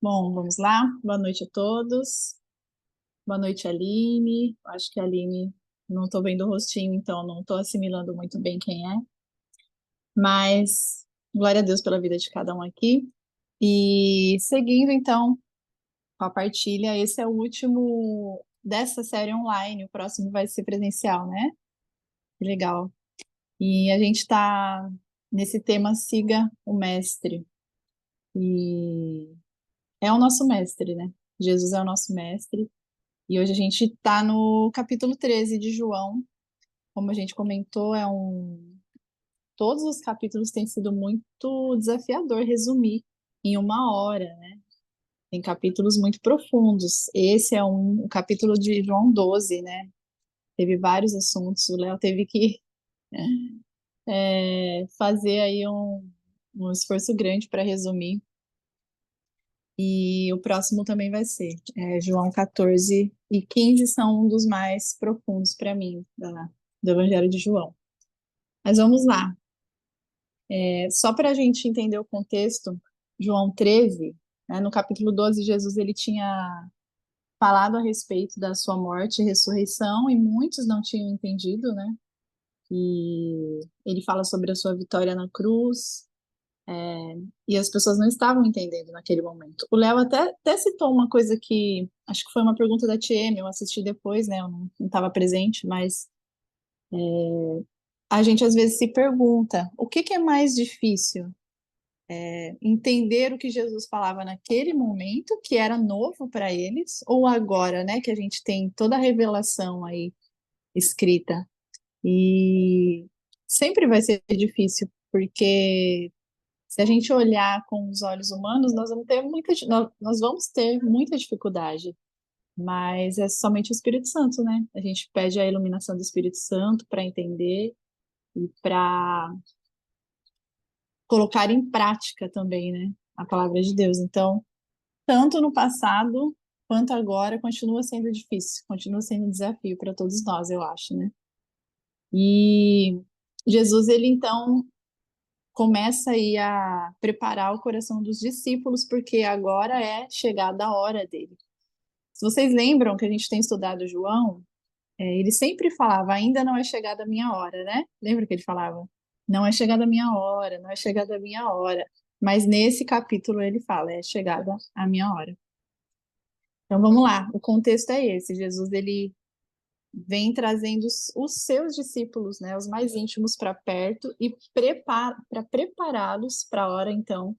Bom, vamos lá. Boa noite a todos. Boa noite, Aline. Acho que a Aline, não estou vendo o rostinho, então não estou assimilando muito bem quem é. Mas glória a Deus pela vida de cada um aqui. E seguindo, então, com a partilha, esse é o último dessa série online. O próximo vai ser presencial, né? Que legal. E a gente está nesse tema Siga o Mestre. E é o nosso mestre, né? Jesus é o nosso mestre. E hoje a gente está no capítulo 13 de João. Como a gente comentou, todos os capítulos têm sido muito desafiador resumir em uma hora, né? Tem capítulos muito profundos. Esse é o capítulo de João 12, né? Teve vários assuntos. O Léo teve que fazer aí um esforço grande para resumir. E o próximo também vai ser. João 14 e 15 são um dos mais profundos para mim, do Evangelho de João. Mas vamos lá. Só para a gente entender o contexto, João 13, né, no capítulo 12, Jesus ele tinha falado a respeito da sua morte e ressurreição, e muitos não tinham entendido, né? E ele fala sobre a sua vitória na cruz, e as pessoas não estavam entendendo naquele momento. O Léo até citou uma coisa que acho que foi uma pergunta da TM, eu assisti depois, né? Eu não estava presente, mas a gente às vezes se pergunta o que é mais difícil? Entender o que Jesus falava naquele momento, que era novo para eles, ou agora, né, que a gente tem toda a revelação aí escrita. E sempre vai ser difícil, porque se a gente olhar com os olhos humanos, nós vamos ter muita dificuldade. Mas é somente o Espírito Santo, né? A gente pede a iluminação do Espírito Santo para entender e para colocar em prática também, né? A palavra de Deus. Então, tanto no passado quanto agora, continua sendo difícil, continua sendo um desafio para todos nós, eu acho, né? E Jesus, ele então começa aí a preparar o coração dos discípulos, porque agora é chegada a hora dele. Se vocês lembram que a gente tem estudado João, ele sempre falava, ainda não é chegada a minha hora, né? Lembra que ele falava? Não é chegada a minha hora, não é chegada a minha hora. Mas nesse capítulo ele fala, é chegada a minha hora. Então vamos lá, o contexto é esse. Jesus ele vem trazendo os seus discípulos, né, os mais íntimos para perto e para prepará-los para a hora então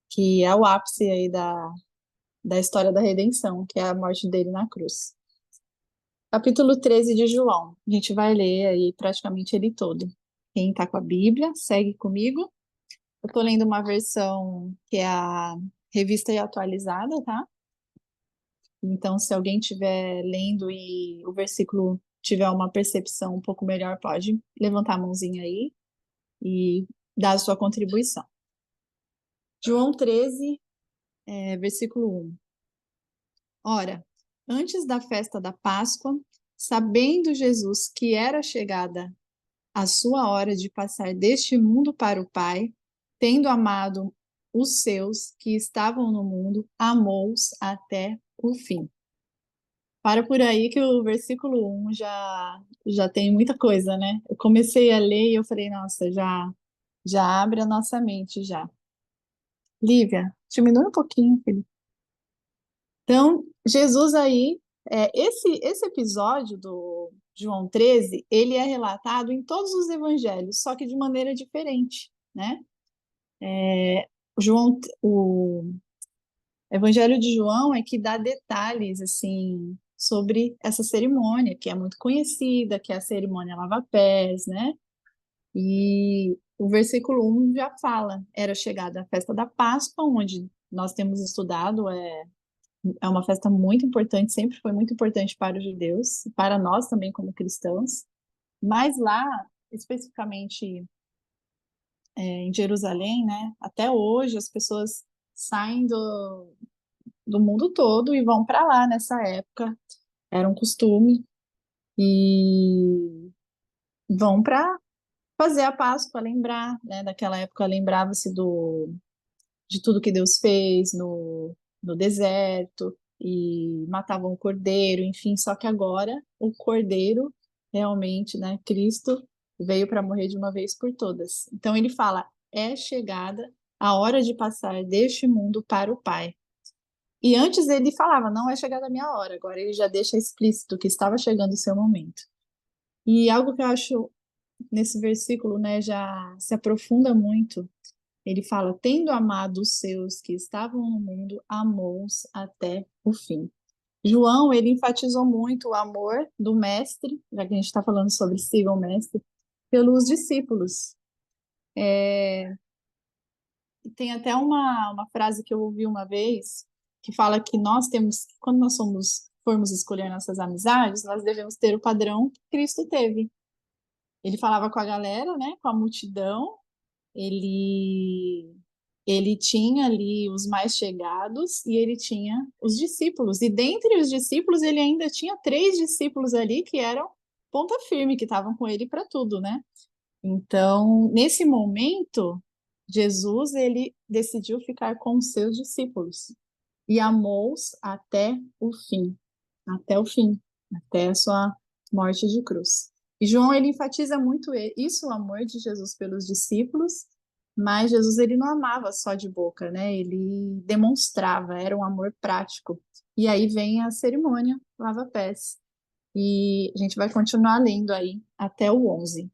que é o ápice aí da história da redenção, que é a morte dele na cruz. Capítulo 13 de João. A gente vai ler aí praticamente ele todo. Quem está com a Bíblia, segue comigo. Eu estou lendo uma versão que é a revista e atualizada, tá? Então, se alguém estiver lendo e o versículo tiver uma percepção um pouco melhor, pode levantar a mãozinha aí e dar a sua contribuição. João 13, versículo 1. Ora, antes da festa da Páscoa, sabendo Jesus que era chegada a sua hora de passar deste mundo para o Pai, tendo amado os seus que estavam no mundo, amou-os até o fim. Para por aí que o versículo 1 já tem muita coisa, né? Eu comecei a ler e eu falei, nossa, já abre a nossa mente já. Lívia, diminui um pouquinho, filho. Então, Jesus aí, esse episódio do João 13, ele é relatado em todos os evangelhos, só que de maneira diferente, né? O Evangelho de João é que dá detalhes, assim, sobre essa cerimônia, que é muito conhecida, que é a cerimônia lava-pés, né? E o versículo 1 já fala, era chegada a festa da Páscoa, onde nós temos estudado, é uma festa muito importante, sempre foi muito importante para os judeus, para nós também como cristãos, mas lá, especificamente em Jerusalém, né, até hoje as pessoas saem do mundo todo e vão para lá nessa época, era um costume, e vão para fazer a Páscoa, lembrar, né, daquela época lembrava-se de tudo que Deus fez no deserto, e matavam o cordeiro, enfim, só que agora o cordeiro realmente, né, Cristo veio para morrer de uma vez por todas. Então ele fala: é chegada a hora de passar deste mundo para o Pai. E antes ele falava: não é chegada a minha hora, agora ele já deixa explícito que estava chegando o seu momento. E algo que eu acho nesse versículo, né, já se aprofunda muito. Ele fala: tendo amado os seus que estavam no mundo, amou-os até o fim. João, ele enfatizou muito o amor do mestre, já que a gente está falando sobre siga o mestre, pelos discípulos. Tem até uma frase que eu ouvi uma vez, que fala que nós temos, quando nós formos escolher nossas amizades, nós devemos ter o padrão que Cristo teve. Ele falava com a galera, né, com a multidão, ele ele tinha ali os mais chegados e ele tinha os discípulos. E dentre os discípulos, ele ainda tinha 3 discípulos ali que eram ponta firme, que estavam com ele para tudo, né? Então, nesse momento, Jesus ele decidiu ficar com os seus discípulos e amou-os até o fim, até a sua morte de cruz. E João ele enfatiza muito isso, o amor de Jesus pelos discípulos, mas Jesus ele não amava só de boca, né? Ele demonstrava, era um amor prático. E aí vem a cerimônia lava-pés. E a gente vai continuar lendo aí até o 11.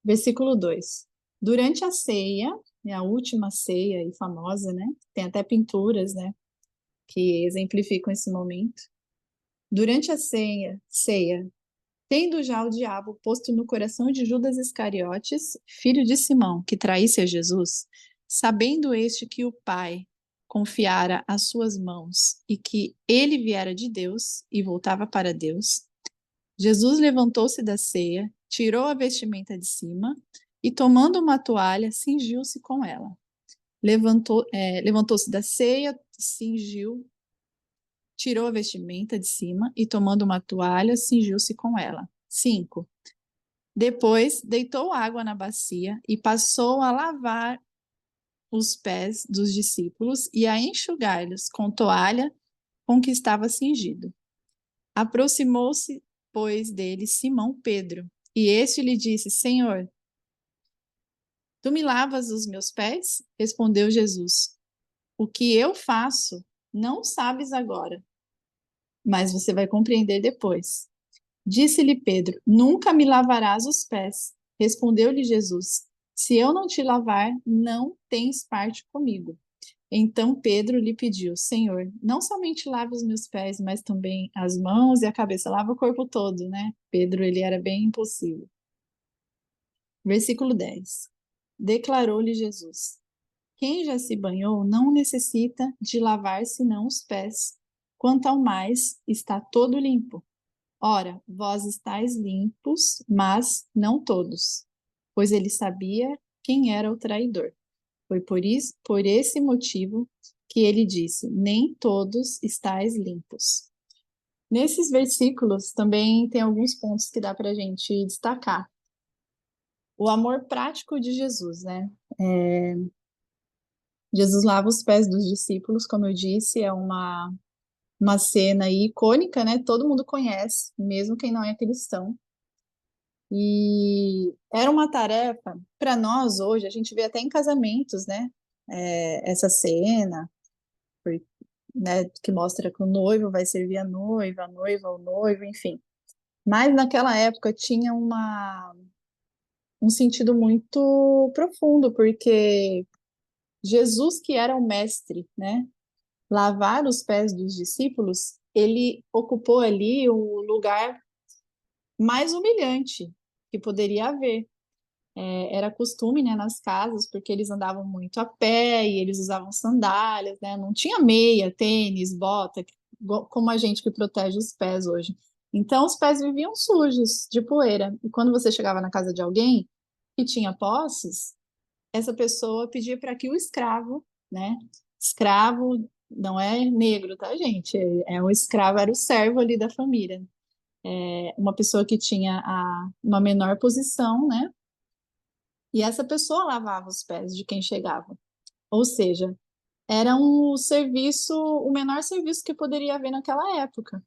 Versículo 2. Durante a ceia, né, a última ceia e famosa, né? Tem até pinturas, né, que exemplificam esse momento. Durante a ceia, tendo já o diabo posto no coração de Judas Iscariotes, filho de Simão, que traísse a Jesus, sabendo este que o Pai confiara às suas mãos e que ele viera de Deus e voltava para Deus, Jesus levantou-se da ceia, tirou a vestimenta de cima e, tomando uma toalha, cingiu-se com ela. Levantou-se da ceia, cingiu, tirou a vestimenta de cima e, tomando uma toalha, cingiu-se com ela. 5. Depois, deitou água na bacia e passou a lavar os pés dos discípulos e a enxugar-lhes com toalha com que estava cingido. Aproximou-se, pois, dele Simão Pedro, e este lhe disse: Senhor, tu me lavas os meus pés? Respondeu Jesus: o que eu faço não sabes agora, mas você vai compreender depois. Disse-lhe Pedro: nunca me lavarás os pés. Respondeu-lhe Jesus: se eu não te lavar, não tens parte comigo. Então Pedro lhe pediu: Senhor, não somente lave os meus pés, mas também as mãos e a cabeça, lava o corpo todo, né? Pedro, ele era bem impulsivo. Versículo 10. Declarou-lhe Jesus: quem já se banhou não necessita de lavar senão os pés. Quanto ao mais, está todo limpo. Ora, vós estáis limpos, mas não todos. Pois ele sabia quem era o traidor. Foi por esse motivo que ele disse: nem todos estáis limpos. Nesses versículos também tem alguns pontos que dá para a gente destacar. O amor prático de Jesus, né? Jesus lava os pés dos discípulos, como eu disse, é uma cena aí icônica, né? Todo mundo conhece, mesmo quem não é cristão. E era uma tarefa, para nós hoje, a gente vê até em casamentos, né? Essa cena, né, que mostra que o noivo vai servir a noiva o noivo, enfim. Mas naquela época tinha um sentido muito profundo, porque Jesus, que era o mestre, né? Lavar os pés dos discípulos, ele ocupou ali o lugar mais humilhante que poderia haver. Era costume, né, nas casas, porque eles andavam muito a pé e eles usavam sandálias, né? Não tinha meia, tênis, bota, como a gente que protege os pés hoje. Então, os pés viviam sujos, de poeira. E quando você chegava na casa de alguém que tinha posses, essa pessoa pedia para que o escravo, né? Escravo não é negro, tá, gente? O escravo, era o servo ali da família. Uma pessoa que tinha uma menor posição, né? E essa pessoa lavava os pés de quem chegava. Ou seja, era um serviço, o menor serviço que poderia haver naquela época.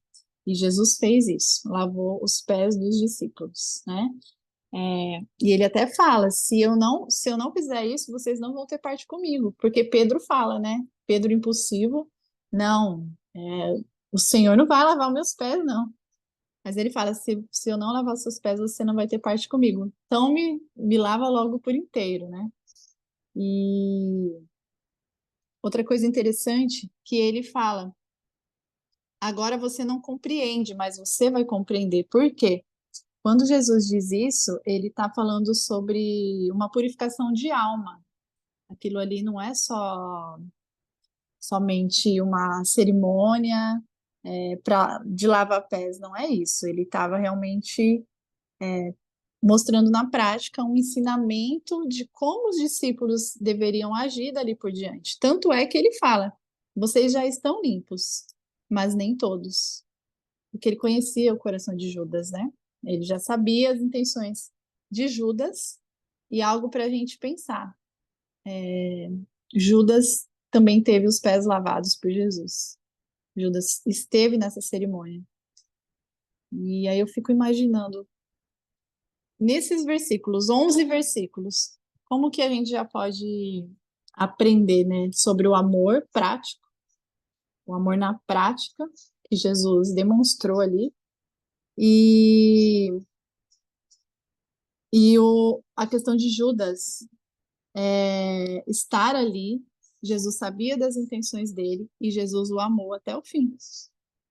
E Jesus fez isso, lavou os pés dos discípulos, né? E ele até fala: se eu não fizer isso, vocês não vão ter parte comigo, porque Pedro fala, né? Pedro impulsivo, não, o Senhor não vai lavar os meus pés, não. Mas ele fala: se eu não lavar os seus pés, você não vai ter parte comigo. Então me lava logo por inteiro, né? E outra coisa interessante que ele fala: agora você não compreende, mas você vai compreender. Por quê? Quando Jesus diz isso, ele está falando sobre uma purificação de alma. Aquilo ali não é somente uma cerimônia de lavar pés, não é isso. Ele estava realmente mostrando na prática um ensinamento de como os discípulos deveriam agir dali por diante. Tanto é que ele fala: vocês já estão limpos, mas nem todos. Porque ele conhecia o coração de Judas, né? Ele já sabia as intenções de Judas, e algo para a gente pensar. Judas também teve os pés lavados por Jesus. Judas esteve nessa cerimônia. E aí eu fico imaginando, nesses versículos, 11 versículos, como que a gente já pode aprender, né, sobre o amor prático, o amor na prática, que Jesus demonstrou ali, e, a questão de Judas estar ali. Jesus sabia das intenções dele e Jesus o amou até o fim.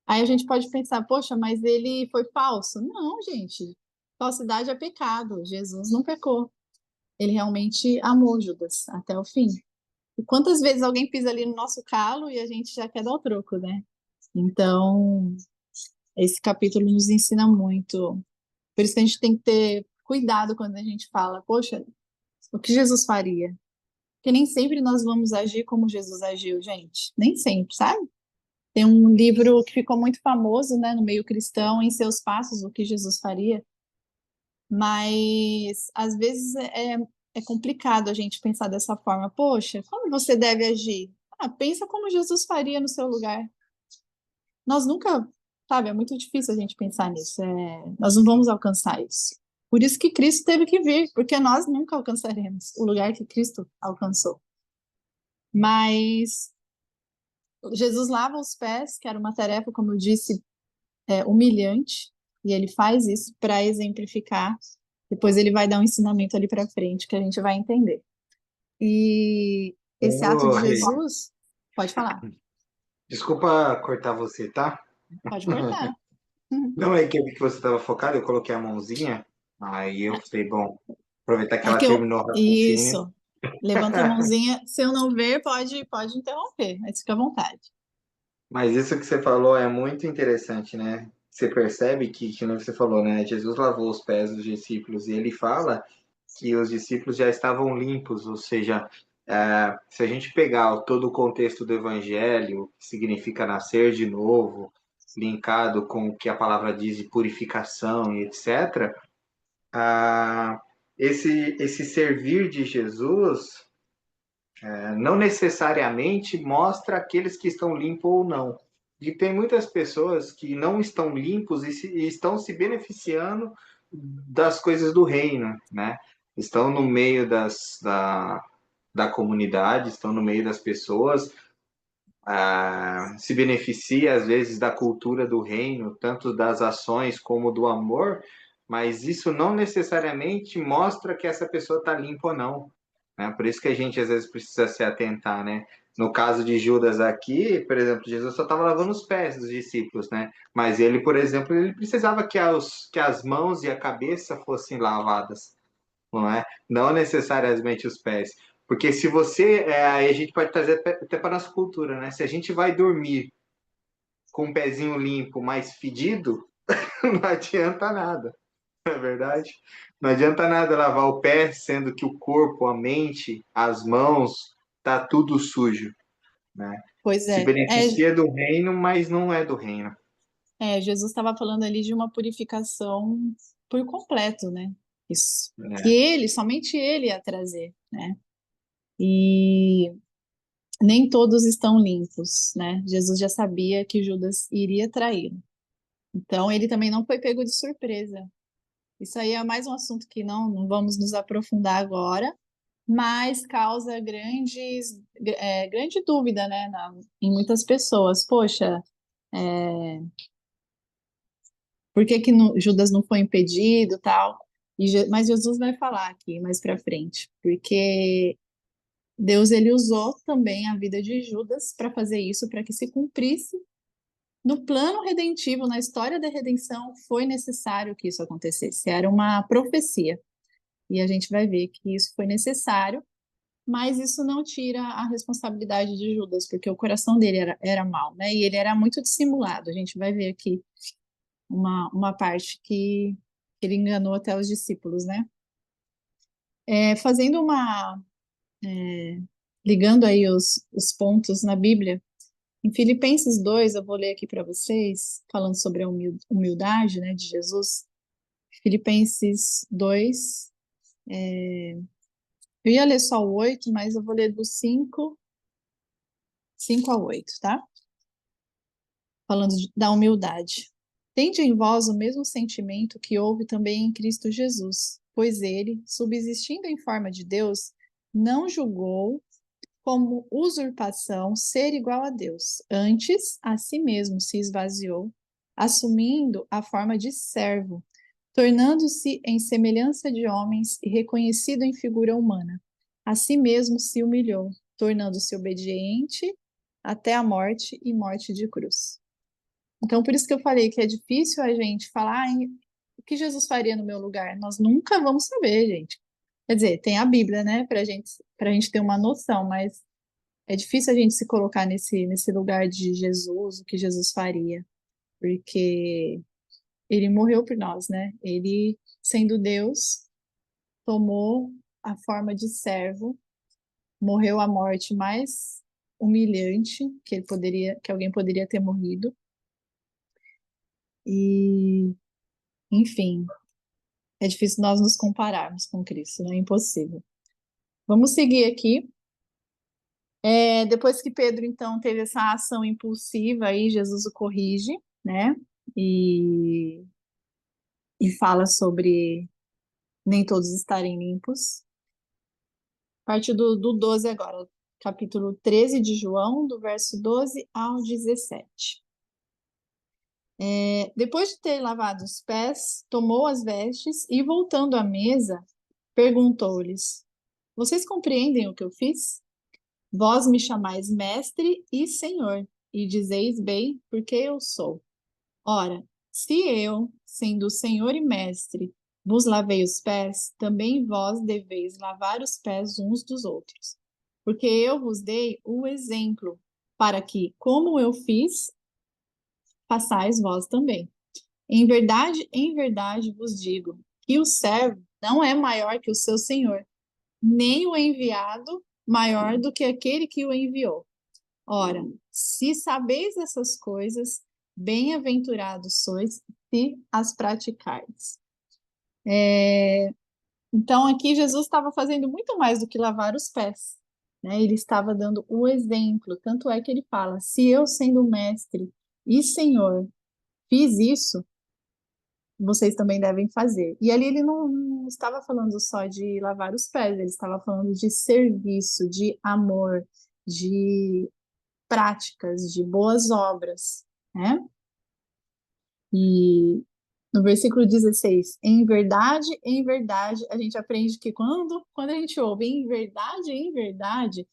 Aí a gente pode pensar: poxa, mas ele foi falso? Não, gente. Falsidade é pecado. Jesus não pecou. Ele realmente amou Judas até o fim. E quantas vezes alguém pisa ali no nosso calo e a gente já quer dar o troco, né? Então, esse capítulo nos ensina muito. Por isso que a gente tem que ter cuidado quando a gente fala: poxa, o que Jesus faria? Porque nem sempre nós vamos agir como Jesus agiu, gente. Nem sempre, sabe? Tem um livro que ficou muito famoso, né, no meio cristão, Em Seus Passos, o que Jesus faria. Mas às vezes é complicado a gente pensar dessa forma. Poxa, como você deve agir? Ah, pensa como Jesus faria no seu lugar. Nós nunca, sabe, é muito difícil a gente pensar nisso. Nós não vamos alcançar isso. Por isso que Cristo teve que vir, porque nós nunca alcançaremos o lugar que Cristo alcançou. Mas Jesus lava os pés, que era uma tarefa, como eu disse, humilhante, e ele faz isso para exemplificar. Depois ele vai dar um ensinamento ali para frente que a gente vai entender. E esse ato Ô, de Rei, Jesus, pode falar, desculpa cortar você, tá? pode cortar. Uhum. Não é que eu vi que você estava focado, eu coloquei a mãozinha, aí eu falei, bom, aproveitar que É ela que eu, terminou o raciocínio. isso, levanta a mãozinha, se eu não ver, pode interromper, mas fica à vontade. Mas isso que você falou é muito interessante, né? Você percebe que nem você falou, né? Jesus lavou os pés dos discípulos e ele fala que os discípulos já estavam limpos, ou seja, se a gente pegar todo o contexto do evangelho, que significa nascer de novo, linkado com o que a palavra diz de purificação e etc., esse servir de Jesus não necessariamente mostra aqueles que estão limpos ou não. E tem muitas pessoas que não estão limpos e estão se beneficiando das coisas do reino, né? Estão no meio da comunidade, estão no meio das pessoas, se beneficia às vezes da cultura do reino, tanto das ações como do amor, mas isso não necessariamente mostra que essa pessoa está limpa ou não, né? Por isso que a gente às vezes precisa se atentar, né? No caso de Judas aqui, por exemplo, Jesus só estava lavando os pés dos discípulos, né? Mas ele, por exemplo, ele precisava que as mãos e a cabeça fossem lavadas, não é? Não necessariamente os pés. Porque se você. Aí a gente pode trazer até para a nossa cultura, né? Se a gente vai dormir com um pezinho limpo, mais fedido, não adianta nada, não é verdade? Não adianta nada lavar o pé, sendo que o corpo, a mente, as mãos, tá tudo sujo, né? Pois Se é, beneficia do reino, mas não é do reino. Jesus estava falando ali de uma purificação por completo, né? Isso. Que Né? ele, somente ele ia trazer, né? E nem todos estão limpos, né? Jesus já sabia que Judas iria traí-lo. Então, ele também não foi pego de surpresa. Isso aí é mais um assunto que não vamos nos aprofundar agora, mas causa grande dúvida, né, em muitas pessoas. Poxa, por que que Judas não foi impedido, tal? Mas Jesus vai falar aqui mais para frente, porque Deus ele usou também a vida de Judas para fazer isso, para que se cumprisse no plano redentivo, na história da redenção, foi necessário que isso acontecesse. Era uma profecia. E a gente vai ver que isso foi necessário, mas isso não tira a responsabilidade de Judas, porque o coração dele era mau, né? E ele era muito dissimulado. A gente vai ver aqui uma parte que ele enganou até os discípulos, né? Fazendo ligando aí os pontos na Bíblia, em Filipenses 2, eu vou ler aqui para vocês, falando sobre a humildade, né, de Jesus. Filipenses 2, eu ia ler só o 8, mas eu vou ler do 5 ao 8, tá? Falando da humildade. Tende em vós o mesmo sentimento que houve também em Cristo Jesus, pois ele, subsistindo em forma de Deus, não julgou como usurpação ser igual a Deus. Antes, a si mesmo se esvaziou, assumindo a forma de servo, tornando-se em semelhança de homens e reconhecido em figura humana. A si mesmo se humilhou, tornando-se obediente até a morte e morte de cruz. Então, por isso que eu falei que é difícil a gente falar o que Jesus faria no meu lugar. Nós nunca vamos saber, gente. Quer dizer, tem a Bíblia, né, para gente ter uma noção, mas é difícil a gente se colocar nesse lugar de Jesus, o que Jesus faria, porque ele morreu por nós, né? Ele, sendo Deus, tomou a forma de servo, morreu a morte mais humilhante que alguém poderia ter morrido. E, enfim, é difícil nós nos compararmos com Cristo, né? É impossível. Vamos seguir aqui. Depois que Pedro, então, teve essa ação impulsiva, aí Jesus o corrige, né? E, e fala sobre nem todos estarem limpos. Parte do 12 agora, capítulo 13 de João, do verso 12 ao 17. Depois de ter lavado os pés, tomou as vestes e, voltando à mesa, perguntou-lhes: Vocês compreendem o que eu fiz? Vós me chamais mestre e senhor, e dizeis bem, porque eu sou. Ora, se eu, sendo Senhor e Mestre, vos lavei os pés, também vós deveis lavar os pés uns dos outros. Porque eu vos dei o exemplo, para que, como eu fiz, façais vós também. Em verdade vos digo que o servo não é maior que o seu senhor, nem o enviado maior do que aquele que o enviou. Ora, se sabeis essas coisas, bem-aventurados sois se as praticardes. Então, aqui Jesus estava fazendo muito mais do que lavar os pés, né? Ele estava dando o exemplo. Tanto é que ele fala: se eu, sendo mestre e senhor, fiz isso, vocês também devem fazer. E ali ele não estava falando só de lavar os pés, ele estava falando de serviço, de amor, de práticas, de boas obras, né? E no versículo 16, em verdade, a gente aprende que quando a gente ouve em verdade, ele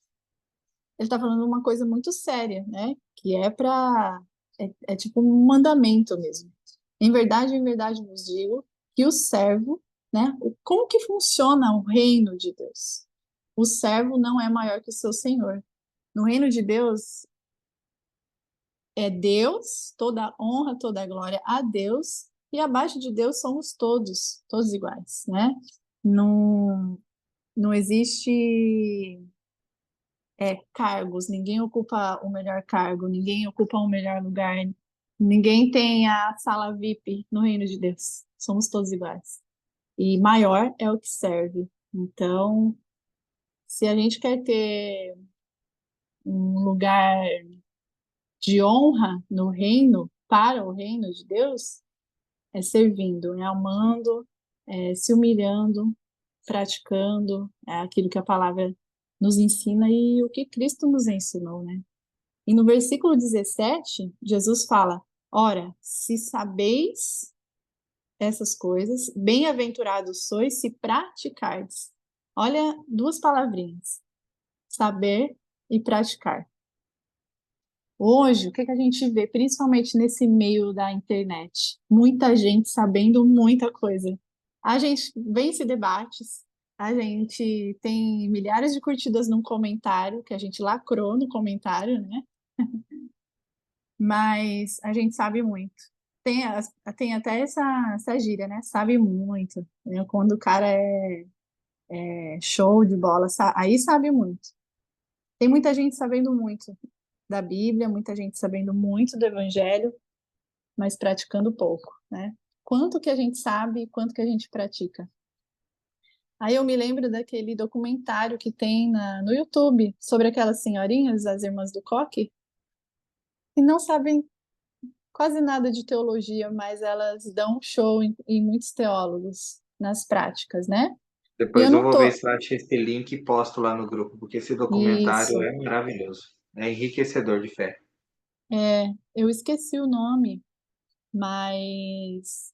está falando uma coisa muito séria, né? Que é tipo um mandamento mesmo. Em verdade vos digo que o servo, né? Como que funciona o reino de Deus? O servo não é maior que o seu senhor. No reino de Deus, é Deus, toda a honra, toda a glória a Deus, e abaixo de Deus somos todos iguais, né? Não, não existe cargos, ninguém ocupa o melhor cargo, ninguém ocupa o melhor lugar, ninguém tem a sala VIP no reino de Deus. Somos todos iguais. E maior é o que serve. Então, se a gente quer ter um lugar de honra no reino, para o reino de Deus, é servindo, é amando, é se humilhando, praticando aquilo que a palavra nos ensina e o que Cristo nos ensinou, né? E no versículo 17, Jesus fala: Ora, se sabeis essas coisas, bem-aventurados sois se praticardes. Olha, duas palavrinhas: saber e praticar. Hoje, o que que a gente vê, principalmente nesse meio da internet? Muita gente sabendo muita coisa. A gente vence debates, a gente tem milhares de curtidas num comentário, que a gente lacrou no comentário, né? Mas a gente sabe muito. Tem até essa gíria, né? Sabe muito, né? Quando o cara é show de bola, aí sabe muito. Tem muita gente sabendo muito da Bíblia, muita gente sabendo muito do Evangelho, mas praticando pouco, né? Quanto que a gente sabe e quanto que a gente pratica. Aí eu me lembro daquele documentário que tem no YouTube sobre aquelas senhorinhas, as irmãs do Coque, que não sabem quase nada de teologia, mas elas dão um show em muitos teólogos nas práticas, né? E eu Depois eu não vou ver tô. se eu acho esse link e posto lá no grupo, porque esse documentário Isso. é maravilhoso. É enriquecedor de fé. Eu esqueci o nome, mas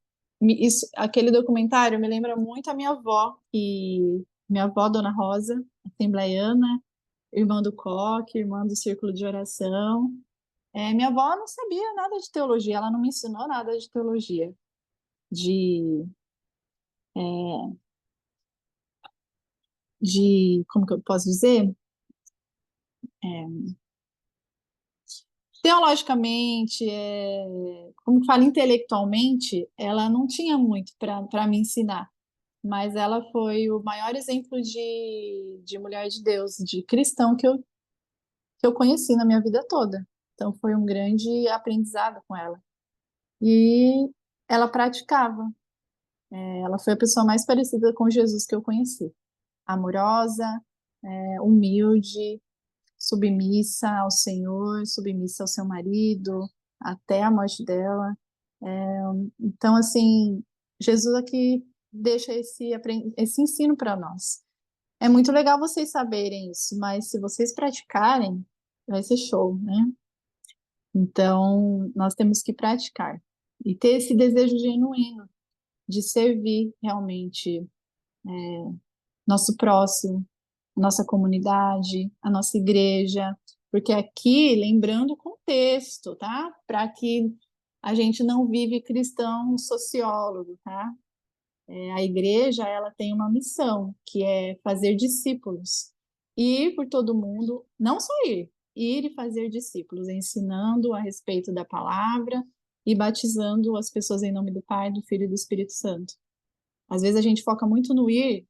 aquele documentário me lembra muito a minha avó, minha avó, Dona Rosa, assembleiana, irmã do coque, irmã do círculo de oração. Minha avó não sabia nada de teologia, ela não me ensinou nada de teologia, de, como que eu posso dizer? É, Teologicamente, como que fala, intelectualmente, ela não tinha muito para me ensinar, mas ela foi o maior exemplo de mulher de Deus, de cristão que eu conheci na minha vida toda. Então, foi um grande aprendizado com ela. E ela praticava. Ela foi a pessoa mais parecida com Jesus que eu conheci. Amorosa, humilde, submissa ao Senhor, submissa ao seu marido, até a morte dela. Então, assim, Jesus aqui deixa esse ensino para nós. É muito legal vocês saberem isso, mas se vocês praticarem, vai ser show, né? Então, nós temos que praticar e ter esse desejo genuíno de servir realmente nosso próximo, nossa comunidade, a nossa igreja, porque aqui, lembrando o contexto, tá? Para que a gente não vive cristão sociólogo, tá? A igreja, ela tem uma missão, que é fazer discípulos, ir por todo mundo, não só ir e fazer discípulos, ensinando a respeito da palavra e batizando as pessoas em nome do Pai, do Filho e do Espírito Santo. Às vezes a gente foca muito no ir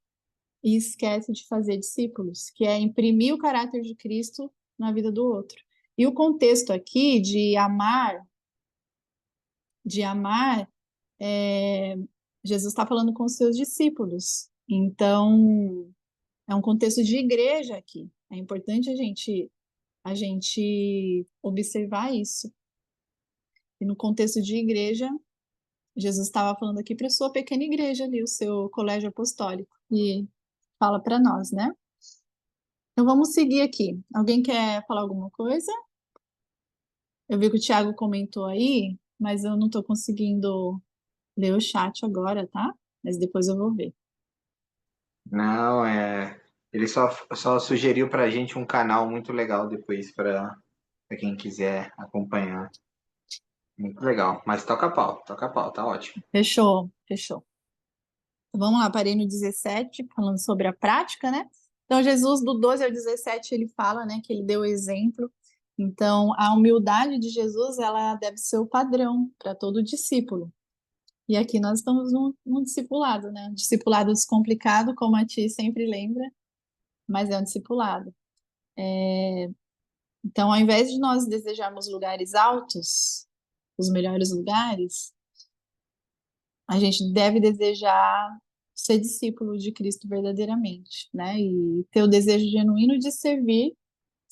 e esquece de fazer discípulos, que é imprimir o caráter de Cristo na vida do outro. E o contexto aqui de amar, é, Jesus está falando com os seus discípulos. Então, é um contexto de igreja aqui. É importante a gente observar isso. E no contexto de igreja, Jesus estava falando aqui para a sua pequena igreja ali, o seu colégio apostólico. E fala para nós, né? Então vamos seguir aqui. Alguém quer falar alguma coisa? Eu vi que o Thiago comentou aí, mas eu não estou conseguindo ler o chat agora, tá? Mas depois eu vou ver. Não, ele só sugeriu pra gente um canal muito legal depois para quem quiser acompanhar. Muito legal. Mas toca pau, tá ótimo. Fechou, fechou. Vamos lá, parei no 17, falando sobre a prática, né? Então, Jesus, do 12 ao 17, ele fala, né, que ele deu o exemplo. Então, a humildade de Jesus, ela deve ser o padrão para todo discípulo. E aqui nós estamos num discipulado, né? Um discipulado descomplicado, como a Ti sempre lembra, mas é um discipulado. Então, ao invés de nós desejarmos lugares altos, os melhores lugares, a gente deve desejar ser discípulo de Cristo verdadeiramente, né? E ter o desejo genuíno de servir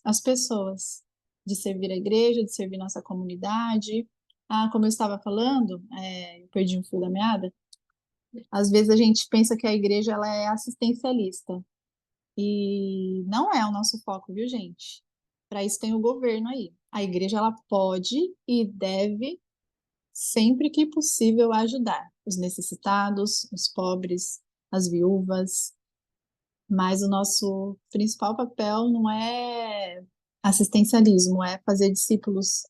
as pessoas, de servir a igreja, de servir nossa comunidade. Ah, como eu estava falando, eu perdi um fio da meada. Às vezes a gente pensa que a igreja ela é assistencialista e não é o nosso foco, viu, gente? Para isso tem o governo aí. A igreja ela pode e deve sempre que possível ajudar os necessitados, os pobres, as viúvas, mas o nosso principal papel não é assistencialismo, é fazer discípulos,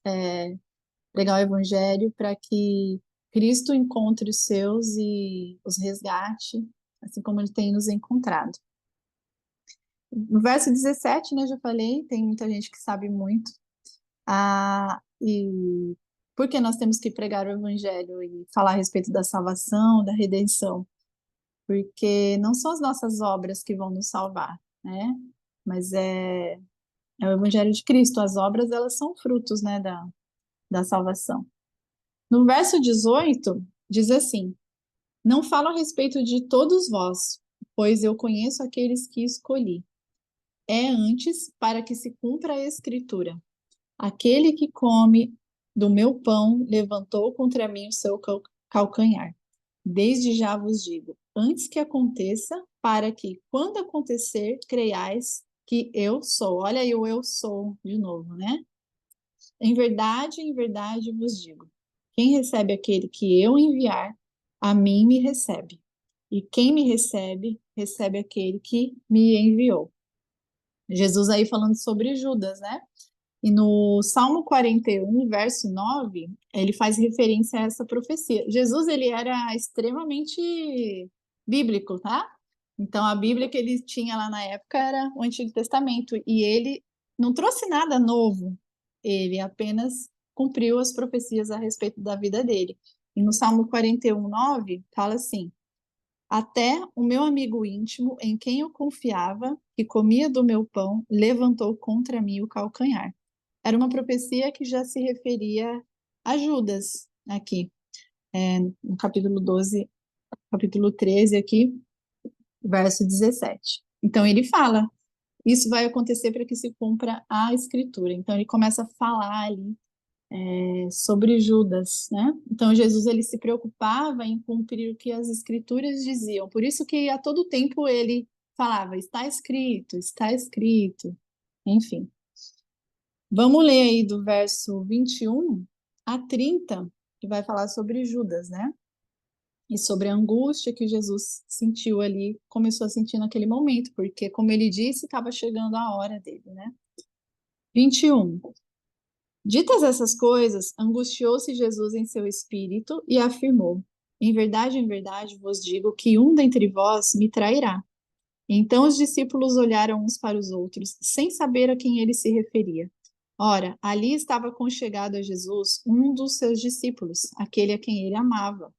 pregar o evangelho para que Cristo encontre os seus e os resgate, assim como ele tem nos encontrado. No verso 17, né, já falei, tem muita gente que sabe muito. E por que nós temos que pregar o evangelho e falar a respeito da salvação, da redenção? Porque não são as nossas obras que vão nos salvar, né? Mas é o evangelho de Cristo. As obras, elas são frutos, né, da salvação. No verso 18, diz assim: Não falo a respeito de todos vós, pois eu conheço aqueles que escolhi. É antes para que se cumpra a escritura. Aquele que come do meu pão levantou contra mim o seu calcanhar. Desde já vos digo, antes que aconteça, para que, quando acontecer, creiais que eu sou. Olha aí o eu sou de novo, né? Em verdade vos digo: quem recebe aquele que eu enviar, a mim me recebe. E quem me recebe, recebe aquele que me enviou. Jesus aí falando sobre Judas, né? E no Salmo 41, verso 9, ele faz referência a essa profecia. Jesus, ele era extremamente bíblico, tá? Então, a Bíblia que ele tinha lá na época era o Antigo Testamento, e ele não trouxe nada novo, ele apenas cumpriu as profecias a respeito da vida dele. E no Salmo 41, 9, fala assim: Até o meu amigo íntimo, em quem eu confiava, que comia do meu pão, levantou contra mim o calcanhar. Era uma profecia que já se referia a Judas, aqui, no capítulo 12, capítulo 13, aqui, verso 17. Então, ele fala, isso vai acontecer para que se cumpra a escritura. Então, ele começa a falar ali sobre Judas, né? Então, Jesus, ele se preocupava em cumprir o que as escrituras diziam. Por isso que a todo tempo ele falava, está escrito, enfim. Vamos ler aí do verso 21 a 30, que vai falar sobre Judas, né? E sobre a angústia que Jesus sentiu ali, começou a sentir naquele momento, porque, como ele disse, estava chegando a hora dele, né? 21. Ditas essas coisas, angustiou-se Jesus em seu espírito e afirmou: em verdade vos digo que um dentre vós me trairá. Então os discípulos olharam uns para os outros, sem saber a quem ele se referia. Ora, ali estava conchegado a Jesus um dos seus discípulos, aquele a quem ele amava.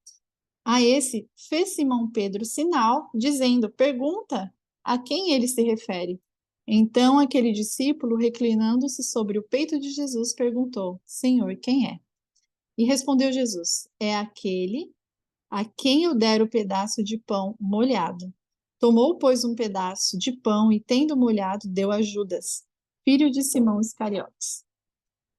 A esse fez Simão Pedro sinal, dizendo: Pergunta a quem ele se refere. Então aquele discípulo, reclinando-se sobre o peito de Jesus, perguntou: Senhor, quem é? E respondeu Jesus: É aquele a quem eu der o pedaço de pão molhado. Tomou, pois, um pedaço de pão e, tendo molhado, deu a Judas, filho de Simão Iscariotes.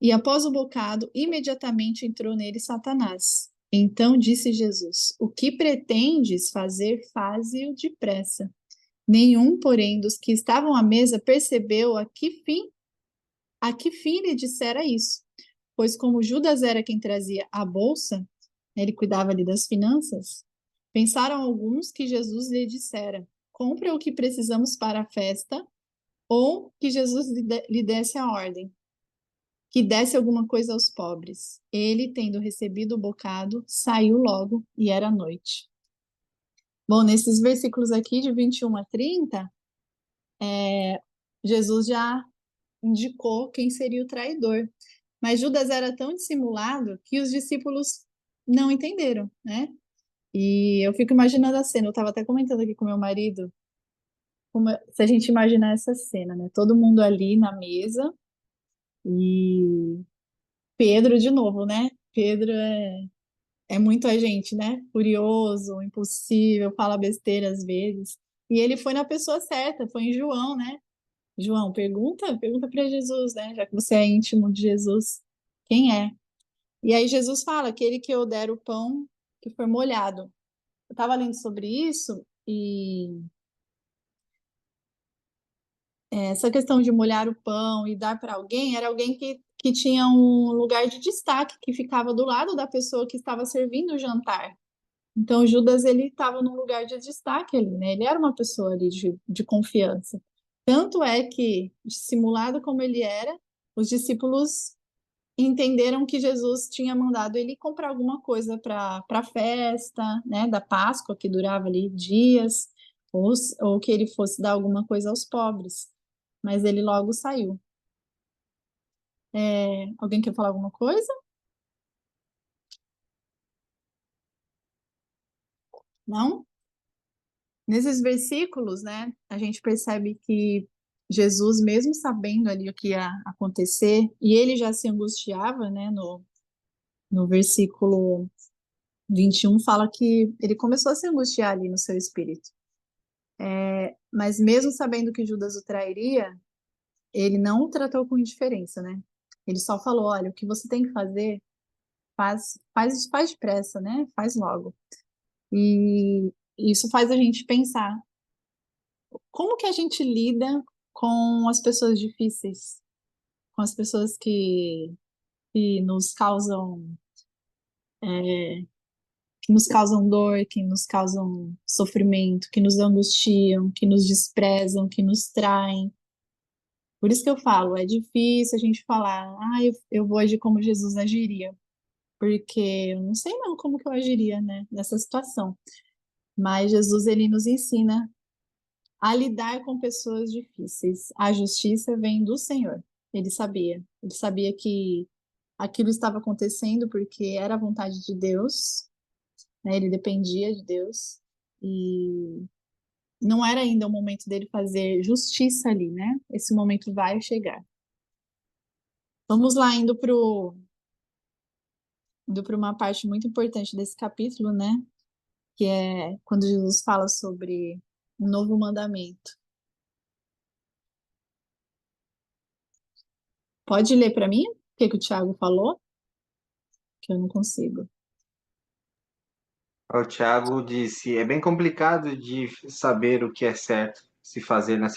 E após o bocado, imediatamente entrou nele Satanás. Então disse Jesus: O que pretendes fazer, faze-o depressa. Nenhum, porém, dos que estavam à mesa percebeu a que fim lhe dissera isso. Pois como Judas era quem trazia a bolsa, ele cuidava ali das finanças, pensaram alguns que Jesus lhe dissera: Compre o que precisamos para a festa, ou que Jesus lhe desse a ordem que desse alguma coisa aos pobres. Ele, tendo recebido o bocado, saiu logo e era noite. Bom, nesses versículos aqui, de 21 a 30, Jesus já indicou quem seria o traidor. Mas Judas era tão dissimulado que os discípulos não entenderam, né? E eu fico imaginando a cena, eu estava até comentando aqui com meu marido, se a gente imaginar essa cena, né? Todo mundo ali na mesa e Pedro de novo, né? Pedro é muito a gente, né? Curioso, impulsivo, fala besteira às vezes. E ele foi na pessoa certa, foi em João, né? João, pergunta para Jesus, né? Já que você é íntimo de Jesus, quem é? E aí Jesus fala, aquele que eu der o pão que for molhado. Eu estava lendo sobre isso e essa questão de molhar o pão e dar para alguém era alguém que tinha um lugar de destaque, que ficava do lado da pessoa que estava servindo o jantar. Então Judas ele estava num lugar de destaque ali, né? Ele era uma pessoa ali de confiança. Tanto é que, dissimulado como ele era, os discípulos entenderam que Jesus tinha mandado ele comprar alguma coisa para a festa, né, da Páscoa, que durava ali dias, ou que ele fosse dar alguma coisa aos pobres. Mas ele logo saiu. Alguém quer falar alguma coisa? Não? Nesses versículos, né, a gente percebe que Jesus, mesmo sabendo ali o que ia acontecer, e ele já se angustiava, né, no versículo 21 fala que ele começou a se angustiar ali no seu espírito. Mas mesmo sabendo que Judas o trairia, ele não o tratou com indiferença, né? Ele só falou, olha, o que você tem que fazer, faz depressa, né? Faz logo. E isso faz a gente pensar, como que a gente lida com as pessoas difíceis, com as pessoas que nos causam, que nos causam dor, que nos causam sofrimento, que nos angustiam, que nos desprezam, que nos traem. Por isso que eu falo, é difícil a gente falar, eu vou agir como Jesus agiria, porque eu não sei não como que eu agiria, né, nessa situação. Mas Jesus, ele nos ensina a lidar com pessoas difíceis. A justiça vem do Senhor. Ele sabia que aquilo estava acontecendo porque era a vontade de Deus, né, ele dependia de Deus, e não era ainda o momento dele fazer justiça ali, né? Esse momento vai chegar. Vamos lá, indo para uma parte muito importante desse capítulo, né? Que é quando Jesus fala sobre um novo mandamento. Pode ler para mim o que o Tiago falou? Que eu não consigo. O Tiago disse: é bem complicado de saber o que é certo se fazer nas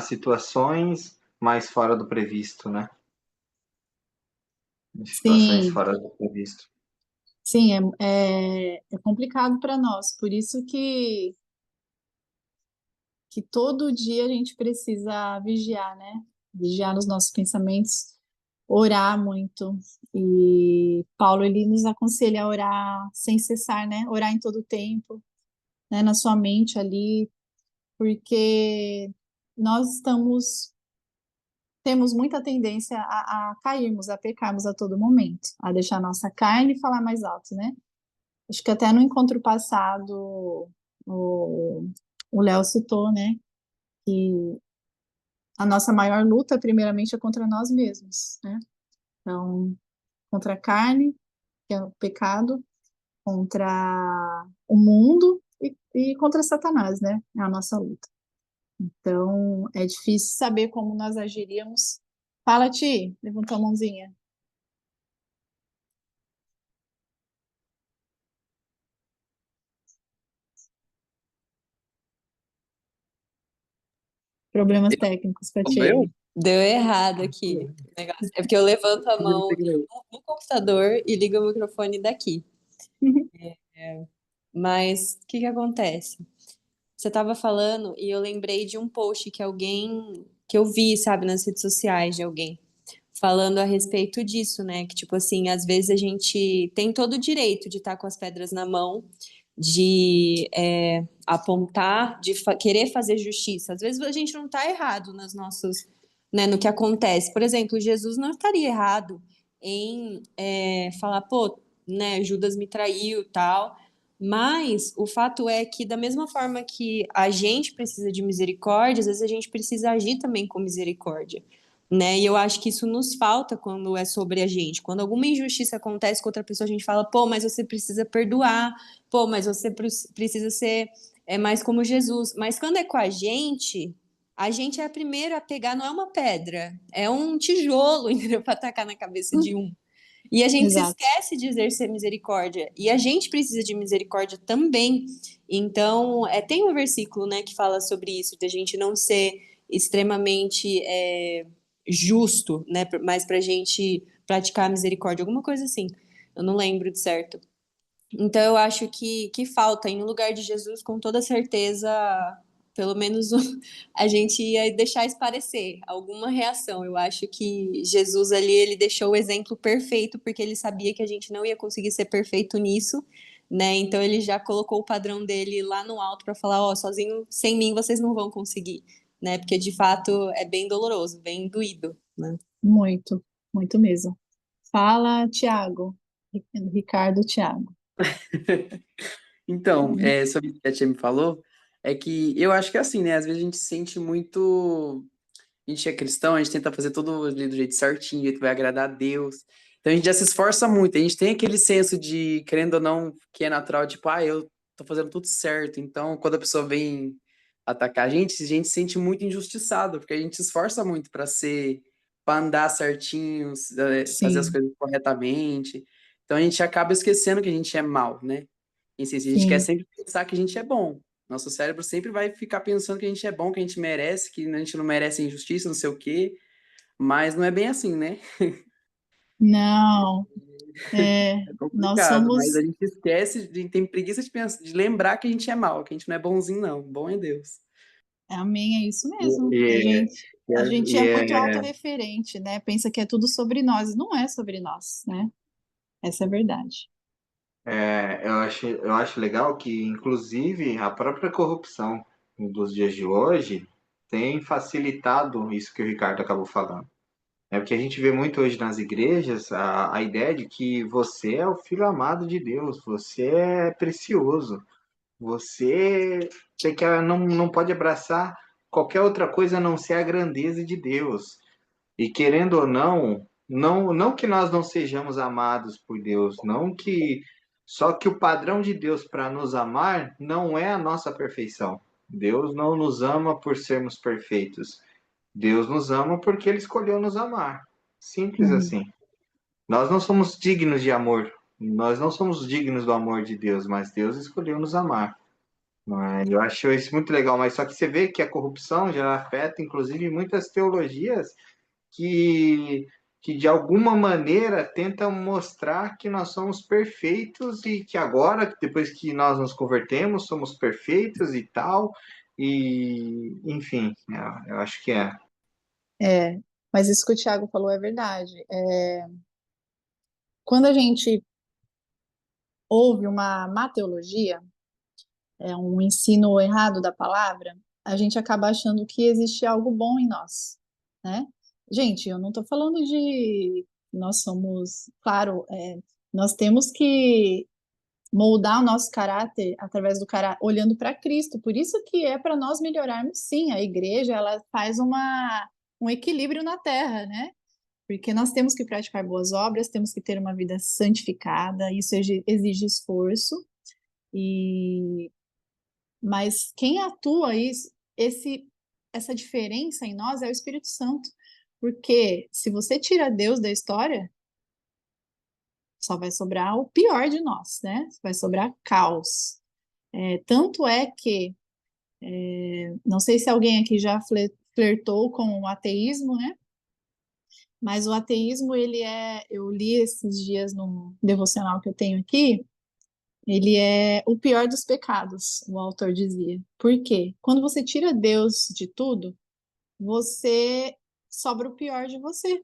situações mais fora do previsto, né? Em situações Sim, fora do previsto. sim, é complicado para nós. Por isso que todo dia a gente precisa vigiar, né? Vigiar nos nossos pensamentos, orar muito. E Paulo, ele nos aconselha a orar sem cessar, né? Orar em todo tempo, né? Na sua mente ali, porque nós temos muita tendência a cairmos, a pecarmos a todo momento, a deixar a nossa carne falar mais alto, né? Acho que até no encontro passado o, o Léo citou, né? Que a nossa maior luta, primeiramente, é contra nós mesmos, né? Então, contra a carne, que é o pecado, contra o mundo e contra Satanás, né? É a nossa luta. Então, é difícil saber como nós agiríamos. Fala, Ti, levantou a mãozinha. Problemas técnicos para O Ti meu? aí. Deu errado aqui o negócio. É porque eu levanto a mão no computador e ligo o microfone daqui. Mas o que que acontece? Você estava falando e eu lembrei de um post que alguém que eu vi, sabe, nas redes sociais de alguém falando a respeito disso, né? Que tipo assim, às vezes a gente tem todo o direito de estar com as pedras na mão, de apontar, de querer fazer justiça. Às vezes a gente não está errado nas nossas, né, no que acontece. Por exemplo, Jesus não estaria errado em falar, pô, né, Judas me traiu, tal. Mas o fato é que, da mesma forma que a gente precisa de misericórdia, às vezes a gente precisa agir também com misericórdia, né? E eu acho que isso nos falta quando é sobre a gente. Quando alguma injustiça acontece com outra pessoa, a gente fala, pô, mas você precisa perdoar, pô, mas você precisa ser mais como Jesus. Mas quando é com a gente, a gente é a primeira a pegar, não é uma pedra, é um tijolo, entendeu? Para atacar na cabeça de um. E a gente se Exato. esquece de exercer misericórdia. E a gente precisa de misericórdia também. Então, tem um versículo, né, que fala sobre isso, de a gente não ser extremamente justo, né, mas para a gente praticar a misericórdia, alguma coisa assim. Eu não lembro de certo. Então, eu acho que falta, em lugar de Jesus, com toda certeza, pelo menos a gente ia deixar esparecer alguma reação. Eu acho que Jesus ali, ele deixou o exemplo perfeito, porque ele sabia que a gente não ia conseguir ser perfeito nisso, né? Então, ele já colocou o padrão dele lá no alto para falar: ó, sozinho, sem mim, vocês não vão conseguir, né? Porque, de fato, é bem doloroso, bem doído, né? Muito, muito mesmo. Fala, Tiago. Ricardo, Tiago. Então, sobre o que a Tia me falou, é que eu acho que é assim, né? Às vezes a gente se sente muito. A gente é cristão, a gente tenta fazer tudo ali do jeito certinho, do jeito que vai agradar a Deus. Então a gente já se esforça muito, a gente tem aquele senso de, querendo ou não, que é natural, tipo, eu tô fazendo tudo certo. Então, quando a pessoa vem atacar a gente se sente muito injustiçado, porque a gente se esforça muito para andar certinho, fazer as Sim, coisas corretamente. Então a gente acaba esquecendo que a gente é mal, né? E assim, a gente quer sim. sempre pensar que a gente é bom. Nosso cérebro sempre vai ficar pensando que a gente é bom, que a gente merece, que a gente não merece injustiça, não sei o quê. Mas não é bem assim, né? Não, É nós complicado, mas a somos. gente esquece, tem preguiça de pensar, de lembrar que a gente é mal, que a gente não é bonzinho, não. Bom é Deus. Amém, é isso E, mesmo. A e, gente, a gente e é muito é, autorreferente, né? Pensa que é tudo sobre nós. Não é sobre nós, né? Essa é a verdade. eu acho legal que, inclusive, a própria corrupção dos dias de hoje tem facilitado isso que o Ricardo acabou falando. É porque a gente vê muito hoje nas igrejas a ideia de que você é o filho amado de Deus, você é precioso, você não pode abraçar qualquer outra coisa a não ser a grandeza de Deus. E querendo ou não, não que nós não sejamos amados por Deus, não que só que o padrão de Deus para nos amar não é a nossa perfeição. Deus não nos ama por sermos perfeitos. Deus nos ama porque ele escolheu nos amar. Simples Uhum. assim. Nós não somos dignos de amor. Nós não somos dignos do amor de Deus, mas Deus escolheu nos amar. Mas eu acho isso muito legal, mas só que você vê que a corrupção já afeta, inclusive, muitas teologias que, que de alguma maneira tentam mostrar que nós somos perfeitos e que agora, depois que nós nos convertemos, somos perfeitos e tal. E, enfim, eu acho que é. É, mas isso que o Tiago falou é verdade. Quando a gente ouve uma má teologia, um ensino errado da palavra, a gente acaba achando que existe algo bom em nós, né? Gente, eu não estou falando de nós somos, claro, nós temos que moldar o nosso caráter através do caráter, olhando para Cristo. Por isso que é para nós melhorarmos, sim. A igreja, ela faz um equilíbrio na terra, né? Porque nós temos que praticar boas obras, temos que ter uma vida santificada, isso exige esforço, e mas quem atua isso, essa diferença em nós é o Espírito Santo. Porque se você tira Deus da história, só vai sobrar o pior de nós, né? Vai sobrar caos. Tanto é que, não sei se alguém aqui já flertou com o ateísmo, né? Mas o ateísmo, eu li esses dias num devocional que eu tenho aqui, ele é o pior dos pecados, o autor dizia. Por quê? Quando você tira Deus de tudo, você sobra o pior de você,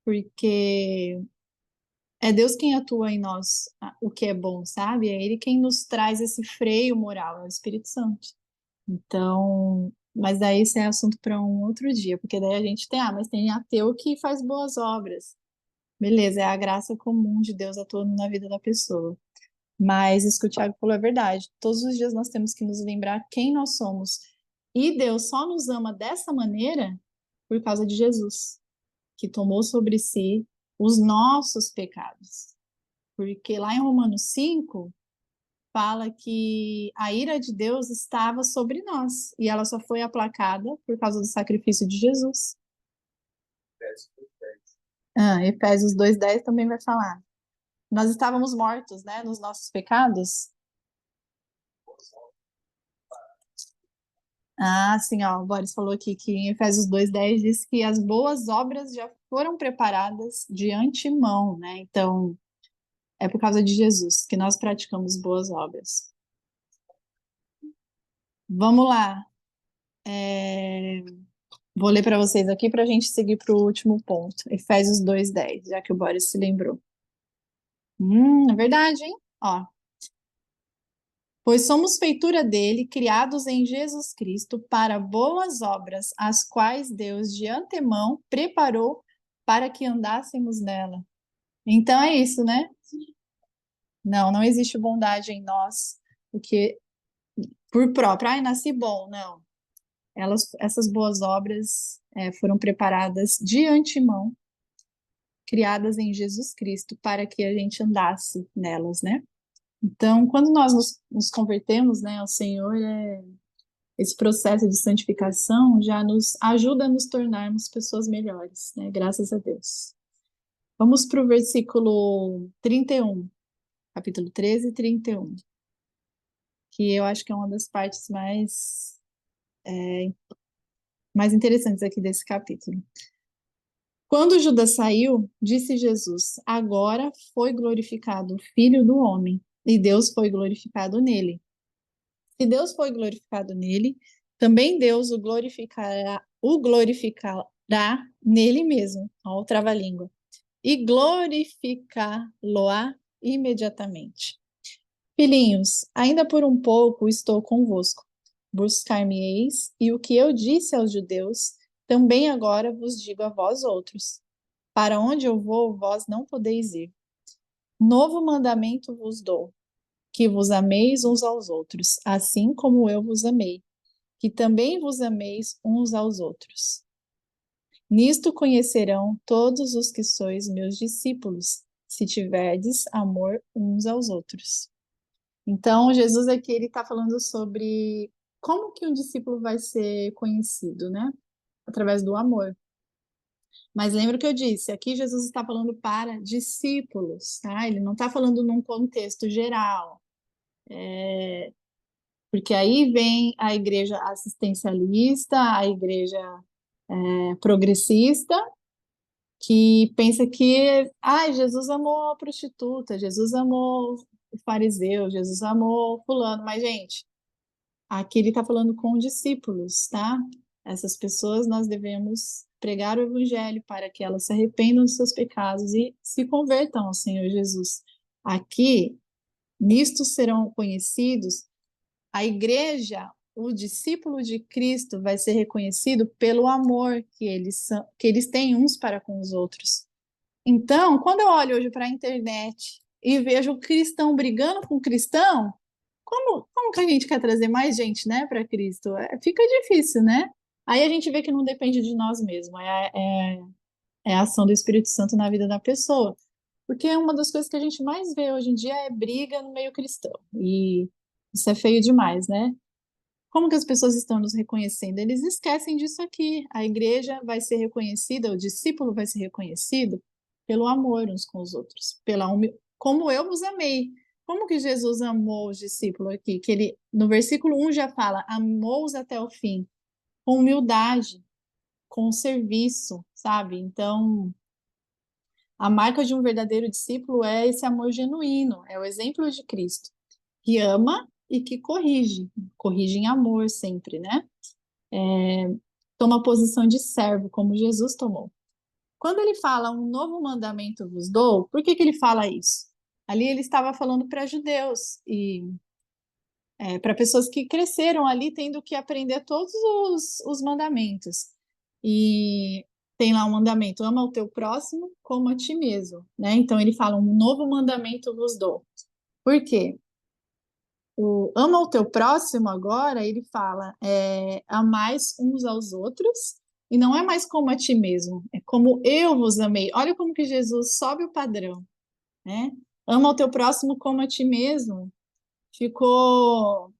porque é Deus quem atua em nós o que é bom, sabe? É Ele quem nos traz esse freio moral, é o Espírito Santo. Então, mas daí isso é assunto para um outro dia, porque daí a gente tem, mas tem ateu que faz boas obras. Beleza, é a graça comum de Deus atuando na vida da pessoa. Mas isso que o Thiago falou é verdade. Todos os dias nós temos que nos lembrar quem nós somos. E Deus só nos ama dessa maneira por causa de Jesus, que tomou sobre si os nossos pecados. Porque lá em Romanos 5 fala que a ira de Deus estava sobre nós e ela só foi aplacada por causa do sacrifício de Jesus. Efésios 2:10 também vai falar. Nós estávamos mortos, né, nos nossos pecados. Sim, ó, o Boris falou aqui que em Efésios 2:10 diz que as boas obras já foram preparadas de antemão, né? Então, é por causa de Jesus que nós praticamos boas obras. Vamos lá. Vou ler para vocês aqui para a gente seguir para o último ponto. Efésios 2:10, já que o Boris se lembrou. É verdade, hein? Ó. Pois somos feitura dele, criados em Jesus Cristo para boas obras, as quais Deus de antemão preparou para que andássemos nela. Então é isso, né? Não existe bondade em nós, porque por próprio, nasci bom, não. Essas boas obras foram preparadas de antemão, criadas em Jesus Cristo, para que a gente andasse nelas, né? Então, quando nós nos convertemos, né, ao Senhor, esse processo de santificação já nos ajuda a nos tornarmos pessoas melhores, né? Graças a Deus. Vamos para o versículo 31, capítulo 13, 31, que eu acho que é uma das partes mais interessantes aqui desse capítulo. Quando Judas saiu, disse Jesus: agora foi glorificado o Filho do Homem, e Deus foi glorificado nele. Se Deus foi glorificado nele, também Deus o glorificará nele mesmo. Ó, o trava-língua. E glorificá-lo-á imediatamente. Filhinhos, ainda por um pouco estou convosco. Buscar-me-eis, e o que eu disse aos judeus, também agora vos digo a vós outros. Para onde eu vou, vós não podeis ir. Novo mandamento vos dou, que vos ameis uns aos outros, assim como eu vos amei, que também vos ameis uns aos outros. Nisto conhecerão todos os que sois meus discípulos, se tiverdes amor uns aos outros. Então, Jesus aqui ele está falando sobre como que um discípulo vai ser conhecido, né? Através do amor. Mas lembra que eu disse, aqui Jesus está falando para discípulos, tá? Ele não está falando num contexto geral. Porque aí vem a igreja assistencialista, a igreja progressista, que pensa que Jesus amou a prostituta, Jesus amou o fariseu, Jesus amou fulano, mas gente, aqui ele está falando com discípulos, tá? Essas pessoas nós devemos pregar o evangelho para que elas se arrependam dos seus pecados e se convertam ao Senhor Jesus. Aqui, nisto serão conhecidos a igreja, o discípulo de Cristo vai ser reconhecido pelo amor que eles têm uns para com os outros. Então, quando eu olho hoje para a internet e vejo cristão brigando com cristão, como que a gente quer trazer mais gente, né, para Cristo? Fica difícil, né? Aí a gente vê que não depende de nós mesmos, é a ação do Espírito Santo na vida da pessoa. Porque uma das coisas que a gente mais vê hoje em dia é briga no meio cristão. E isso é feio demais, né? Como que as pessoas estão nos reconhecendo? Eles esquecem disso aqui. A igreja vai ser reconhecida, o discípulo vai ser reconhecido pelo amor uns com os outros, como eu vos amei. Como que Jesus amou os discípulos aqui? Que ele, no versículo 1 já fala, amou-os até o fim, com humildade, com serviço, sabe? Então, a marca de um verdadeiro discípulo é esse amor genuíno, é o exemplo de Cristo, que ama e que corrige em amor sempre, né? Toma posição de servo, como Jesus tomou. Quando ele fala um novo mandamento vos dou, por que ele fala isso? Ali ele estava falando para judeus e para pessoas que cresceram ali tendo que aprender todos os mandamentos. E tem lá um mandamento, ama o teu próximo como a ti mesmo, né? Então ele fala, um novo mandamento vos dou. Por quê? O ama o teu próximo agora, ele fala, amais uns aos outros, e não é mais como a ti mesmo, é como eu vos amei. Olha como que Jesus sobe o padrão, né? Ama o teu próximo como a ti mesmo. ficou,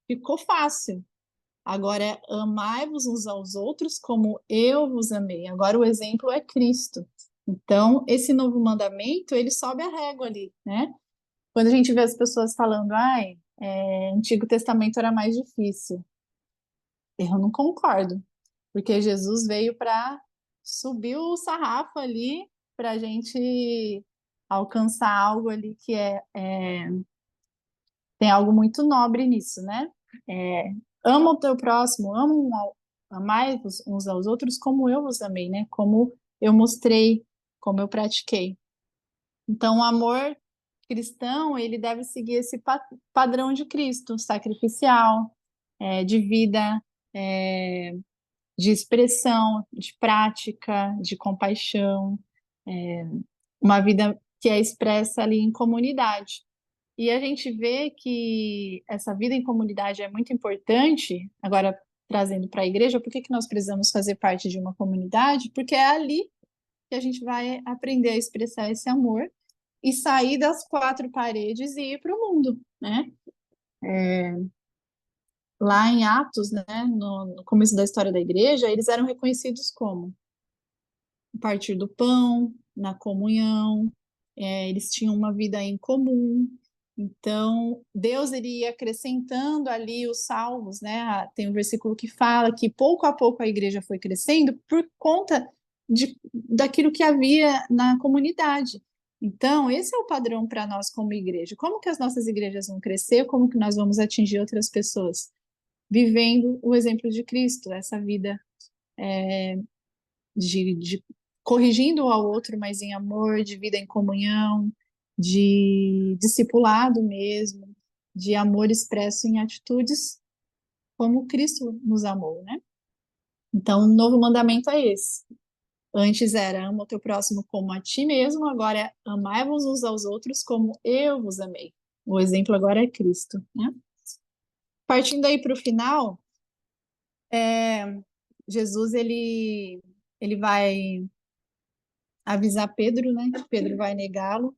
ficou fácil. Agora é amai-vos uns aos outros como eu vos amei. Agora o exemplo é Cristo. Então, esse novo mandamento, ele sobe a régua ali, né? Quando a gente vê as pessoas falando, ai, Antigo Testamento era mais difícil. Eu não concordo, porque Jesus veio para subir o sarrafo ali, para a gente alcançar algo ali que tem algo muito nobre nisso, né? É, ama o teu próximo, amai-vos uns aos outros como eu vos amei, né? Como eu mostrei, como eu pratiquei. Então, o amor cristão, ele deve seguir esse padrão de Cristo, sacrificial, de vida, é, de expressão, de prática, de compaixão, uma vida que é expressa ali em comunidade. E a gente vê que essa vida em comunidade é muito importante, agora trazendo para a igreja, por que que nós precisamos fazer parte de uma comunidade? Porque é ali que a gente vai aprender a expressar esse amor e sair das quatro paredes e ir para o mundo, né? Lá em Atos, né, no começo da história da igreja, eles eram reconhecidos como a partir do pão, na comunhão, eles tinham uma vida em comum. Então, Deus iria acrescentando ali os salvos, né? Tem um versículo que fala que pouco a pouco a igreja foi crescendo por conta daquilo que havia na comunidade. Então, esse é o padrão para nós como igreja. Como que as nossas igrejas vão crescer? Como que nós vamos atingir outras pessoas? Vivendo o exemplo de Cristo, essa vida de corrigindo ao outro, mas em amor, de vida em comunhão, de discipulado mesmo, de amor expresso em atitudes como Cristo nos amou, né? Então, o novo mandamento é esse. Antes era ama o teu próximo como a ti mesmo, agora é amai-vos uns aos outros como eu vos amei. O exemplo agora é Cristo, né? Partindo aí para o final, Jesus ele vai avisar Pedro, né? Que Pedro vai negá-lo.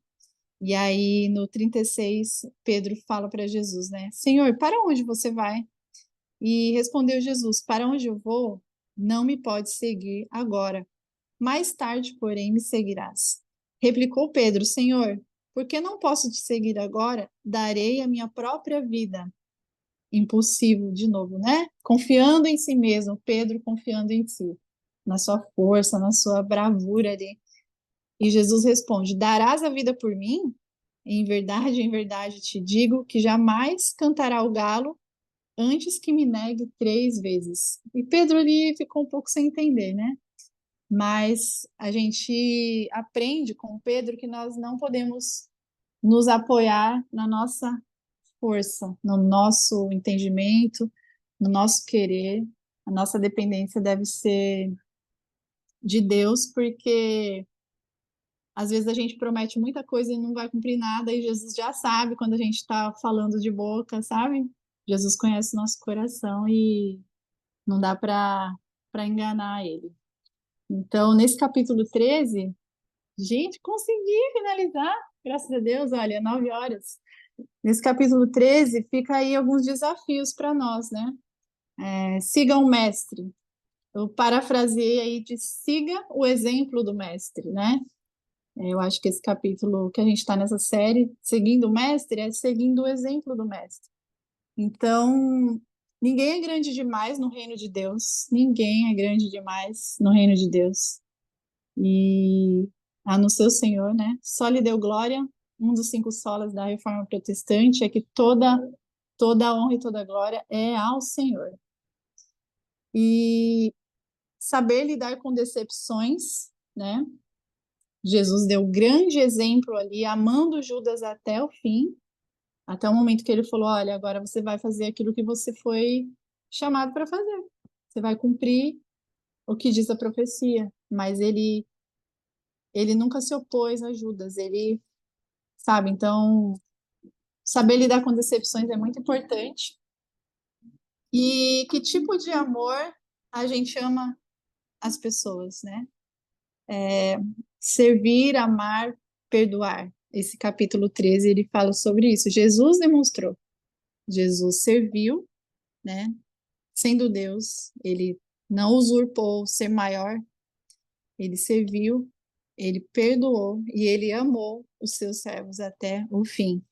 E aí no 36, Pedro fala para Jesus, né? Senhor, para onde você vai? E respondeu Jesus: Para onde eu vou, não me pode seguir agora. Mais tarde, porém, me seguirás. Replicou Pedro: Senhor, porque não posso te seguir agora? Darei a minha própria vida. Impulsivo de novo, né? Confiando em si mesmo, Pedro confiando em si, na sua força, na sua bravura ali. E Jesus responde: Darás a vida por mim? Em verdade te digo que jamais cantará o galo antes que me negue 3 vezes. E Pedro ali ficou um pouco sem entender, né? Mas a gente aprende com Pedro que nós não podemos nos apoiar na nossa força, no nosso entendimento, no nosso querer. A nossa dependência deve ser de Deus, porque às vezes a gente promete muita coisa e não vai cumprir nada, e Jesus já sabe quando a gente está falando de boca, sabe? Jesus conhece o nosso coração e não dá para enganar ele. Então, nesse capítulo 13, gente, consegui finalizar, graças a Deus, olha, 9 horas. Nesse capítulo 13, fica aí alguns desafios para nós, né? Siga o mestre. Eu parafraseei aí de siga o exemplo do mestre, né? Eu acho que esse capítulo que a gente está nessa série, seguindo o mestre, é seguindo o exemplo do mestre. Então, ninguém é grande demais no reino de Deus, ninguém é grande demais no reino de Deus. E a no seu Senhor, né? Só lhe deu glória. Um dos 5 solas da Reforma Protestante é que toda a honra e toda a glória é ao Senhor. E saber lidar com decepções, né? Jesus deu grande exemplo ali, amando Judas até o fim, até o momento que ele falou: Olha, agora você vai fazer aquilo que você foi chamado para fazer. Você vai cumprir o que diz a profecia. Mas ele nunca se opôs a Judas, ele, sabe? Então, saber lidar com decepções é muito importante. E que tipo de amor a gente ama as pessoas, né? Servir, amar, perdoar. Esse capítulo 13, ele fala sobre isso. Jesus demonstrou Jesus serviu, né? Sendo Deus, ele não usurpou ser maior, ele serviu, ele perdoou e ele amou os seus servos até o fim.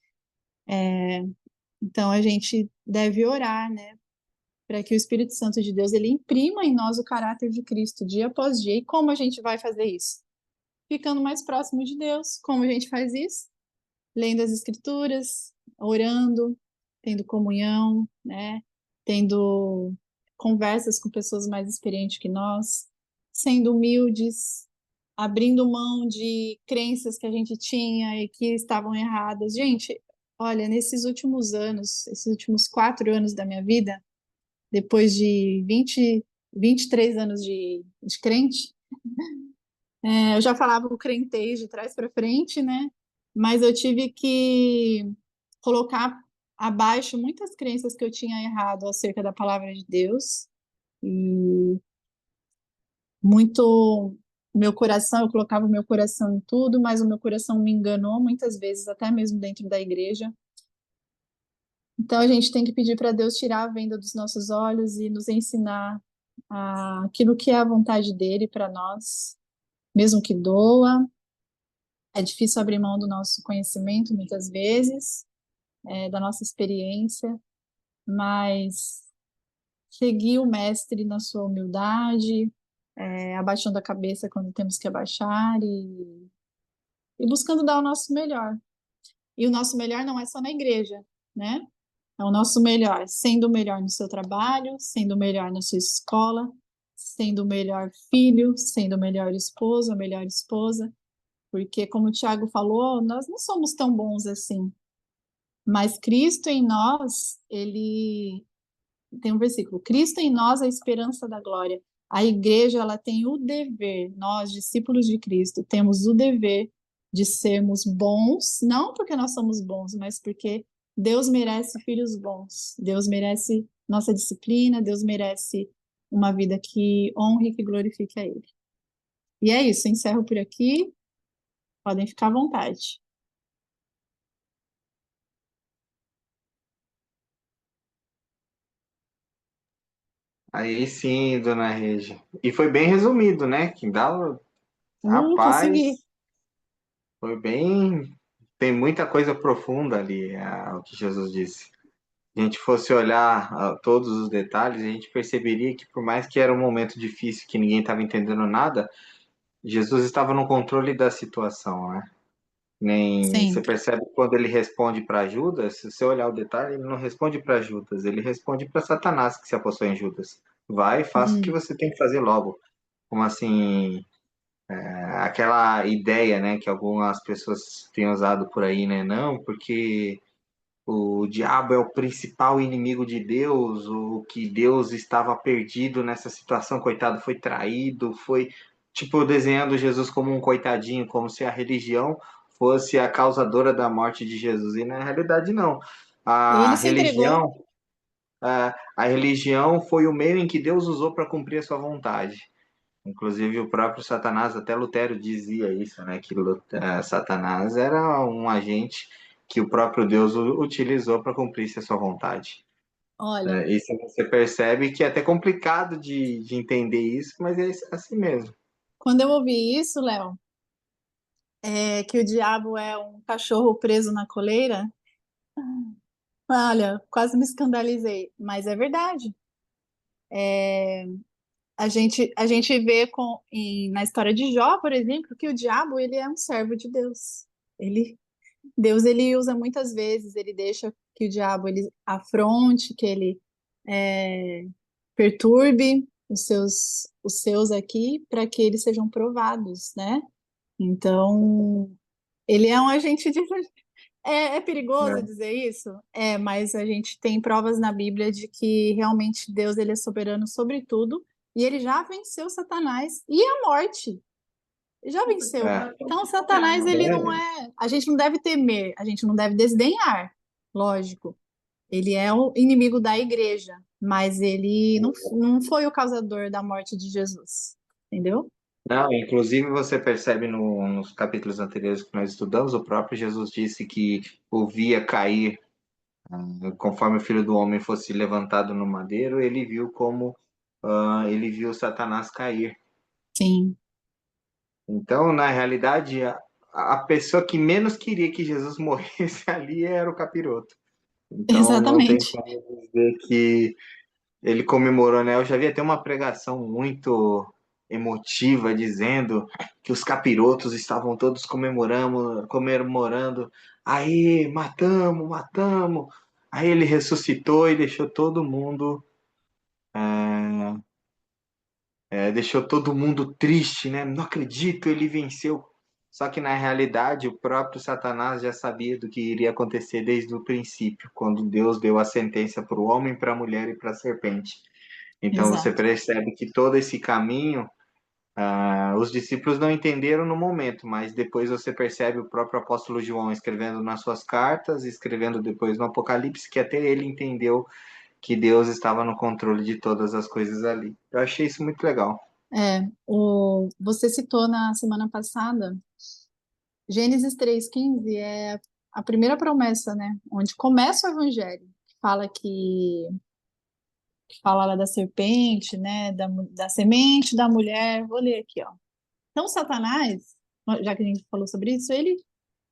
Então a gente deve orar, né, para que o Espírito Santo de Deus ele imprima em nós o caráter de Cristo dia após dia. E como a gente vai fazer isso? Ficando mais próximo de Deus. Como a gente faz isso? Lendo as Escrituras, orando, tendo comunhão, né? Tendo conversas com pessoas mais experientes que nós, sendo humildes, abrindo mão de crenças que a gente tinha e que estavam erradas. Gente, olha, nesses últimos anos, esses últimos 4 anos da minha vida, depois de 23 anos de crente, eu já falava o crentez de trás para frente, né? Mas eu tive que colocar abaixo muitas crenças que eu tinha errado acerca da palavra de Deus. E muito meu coração, eu colocava o meu coração em tudo, mas o meu coração me enganou muitas vezes, até mesmo dentro da igreja. Então a gente tem que pedir para Deus tirar a venda dos nossos olhos e nos ensinar aquilo que é a vontade dele para nós, mesmo que doa. É difícil abrir mão do nosso conhecimento muitas vezes, da nossa experiência, mas seguir o mestre na sua humildade, abaixando a cabeça quando temos que abaixar e buscando dar o nosso melhor. E o nosso melhor não é só na igreja, né? É o nosso melhor, sendo o melhor no seu trabalho, sendo o melhor na sua escola, sendo o melhor filho, sendo o melhor esposo, a melhor esposa, porque, como o Tiago falou, nós não somos tão bons assim, mas Cristo em nós, ele tem um versículo, Cristo em nós é a esperança da glória. A igreja, ela tem o dever, nós, discípulos de Cristo, temos o dever de sermos bons, não porque nós somos bons, mas porque Deus merece filhos bons. Deus merece nossa disciplina, Deus merece uma vida que honre e que glorifique a Ele. E é isso, encerro por aqui. Podem ficar à vontade. Aí sim, dona Regia. E foi bem resumido, né? Que dava, Consegui. rapaz, foi bem. Tem muita coisa profunda ali, o que Jesus disse. Se a gente fosse olhar todos os detalhes, a gente perceberia que, por mais que era um momento difícil, que ninguém estava entendendo nada, Jesus estava no controle da situação, né? Nem você Sempre. percebe quando ele responde para Judas, se você olhar o detalhe, ele não responde para Judas, ele responde para Satanás que se apossou em Judas. Vai, faça o que Hum. você tem que fazer logo. Como assim, aquela ideia, né, que algumas pessoas têm usado por aí, né? Não, porque o diabo é o principal inimigo de Deus, o que Deus estava perdido nessa situação, coitado, foi traído, foi tipo desenhando Jesus como um coitadinho, como se a religião fosse a causadora da morte de Jesus, e na realidade não. A Ele se entregou. religião, a religião foi o meio em que Deus usou para cumprir a sua vontade. Inclusive o próprio Satanás, até Lutero dizia isso, né? Que Satanás era um agente que o próprio Deus utilizou para cumprir a sua vontade. Olha, Isso você percebe que é até complicado de entender isso, mas é assim mesmo. quando eu ouvi isso, Léo, que o diabo é um cachorro preso na coleira, olha, quase me escandalizei, mas é verdade. A gente vê na história de Jó, por exemplo, que o diabo ele é um servo de Deus. Deus ele usa muitas vezes, ele deixa que o diabo ele afronte, que ele é, perturbe os seus aqui para que eles sejam provados, né? Então, ele é um agente de. É perigoso Né? dizer isso? Mas a gente tem provas na Bíblia de que realmente Deus ele é soberano sobre tudo e ele já venceu Satanás e a morte. Ele já venceu. É, Então, Satanás, ele não é, é. A gente não deve temer, a gente não deve desdenhar, lógico. Ele é o inimigo da igreja, mas ele não foi o causador da morte de Jesus, entendeu? não, inclusive você percebe nos capítulos anteriores que nós estudamos, o próprio Jesus disse que o via cair Conforme o Filho do Homem fosse levantado no madeiro, ele viu Satanás cair. Sim, Então, na realidade, a pessoa que menos queria que Jesus morresse ali era o capiroto. Então, não tem exatamente. como dizer que ele comemorou, né? Eu já vi até uma pregação muito emotiva dizendo que os capirotos estavam todos comemorando. Aí, matamos, matamos. Aí ele ressuscitou e deixou todo mundo triste, né? Não acredito, ele venceu. Só que na realidade o próprio Satanás já sabia do que iria acontecer desde o princípio, quando Deus deu a sentença para o homem, para a mulher e para a serpente. Então você Exato. percebe que todo esse caminho, os discípulos não entenderam no momento, mas depois você percebe o próprio apóstolo João escrevendo nas suas cartas, escrevendo depois no Apocalipse, que até ele entendeu que Deus estava no controle de todas as coisas ali. Eu achei isso muito legal. Você citou na semana passada, Gênesis 3:15 é a primeira promessa, né? Onde começa o evangelho, que fala lá da serpente, né? Da semente da mulher. Vou ler aqui, ó. Então, Satanás, já que a gente falou sobre isso,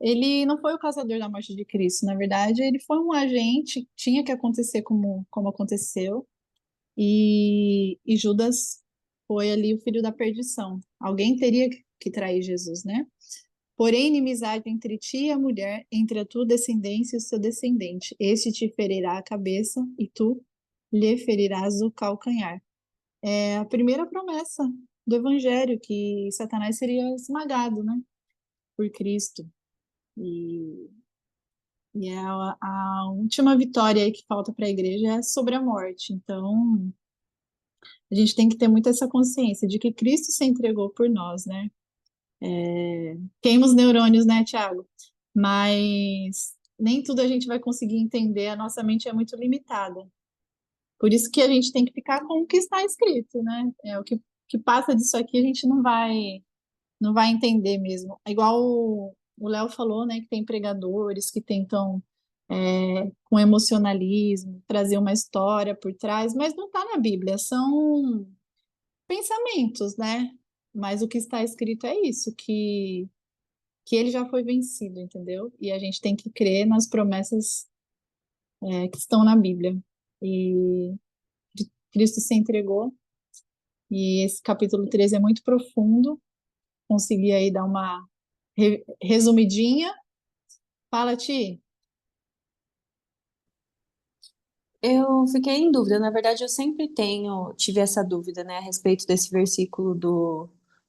ele não foi o causador da morte de Cristo. Na verdade, ele foi um agente, tinha que acontecer como aconteceu, e Judas foi ali o filho da perdição. Alguém teria que trair Jesus, né? Porém, inimizade entre ti e a mulher, entre a tua descendência e o seu descendente. Este te ferirá a cabeça e tu lhe ferirás o calcanhar. É a primeira promessa do Evangelho, que Satanás seria esmagado, né, por Cristo. E, e a última vitória aí que falta para a igreja é sobre a morte. Então, a gente tem que ter muito essa consciência de que Cristo se entregou por nós, né? Queima os neurônios, né, Tiago? Mas nem tudo a gente vai conseguir entender, a nossa mente é muito limitada. Por isso que a gente tem que ficar com o que está escrito, né? O que passa disso aqui a gente não vai entender mesmo. É igual o Léo falou, né, que tem pregadores que tentam, com emocionalismo, trazer uma história por trás, mas não está na Bíblia, são pensamentos, né? Mas o que está escrito é isso, que ele já foi vencido, entendeu? E a gente tem que crer nas promessas, que estão na Bíblia. E Cristo se entregou, e esse capítulo 13 é muito profundo. Consegui aí dar uma resumidinha. Fala, Ti. Eu fiquei em dúvida. Na verdade, eu sempre tive essa dúvida, né, a respeito desse versículo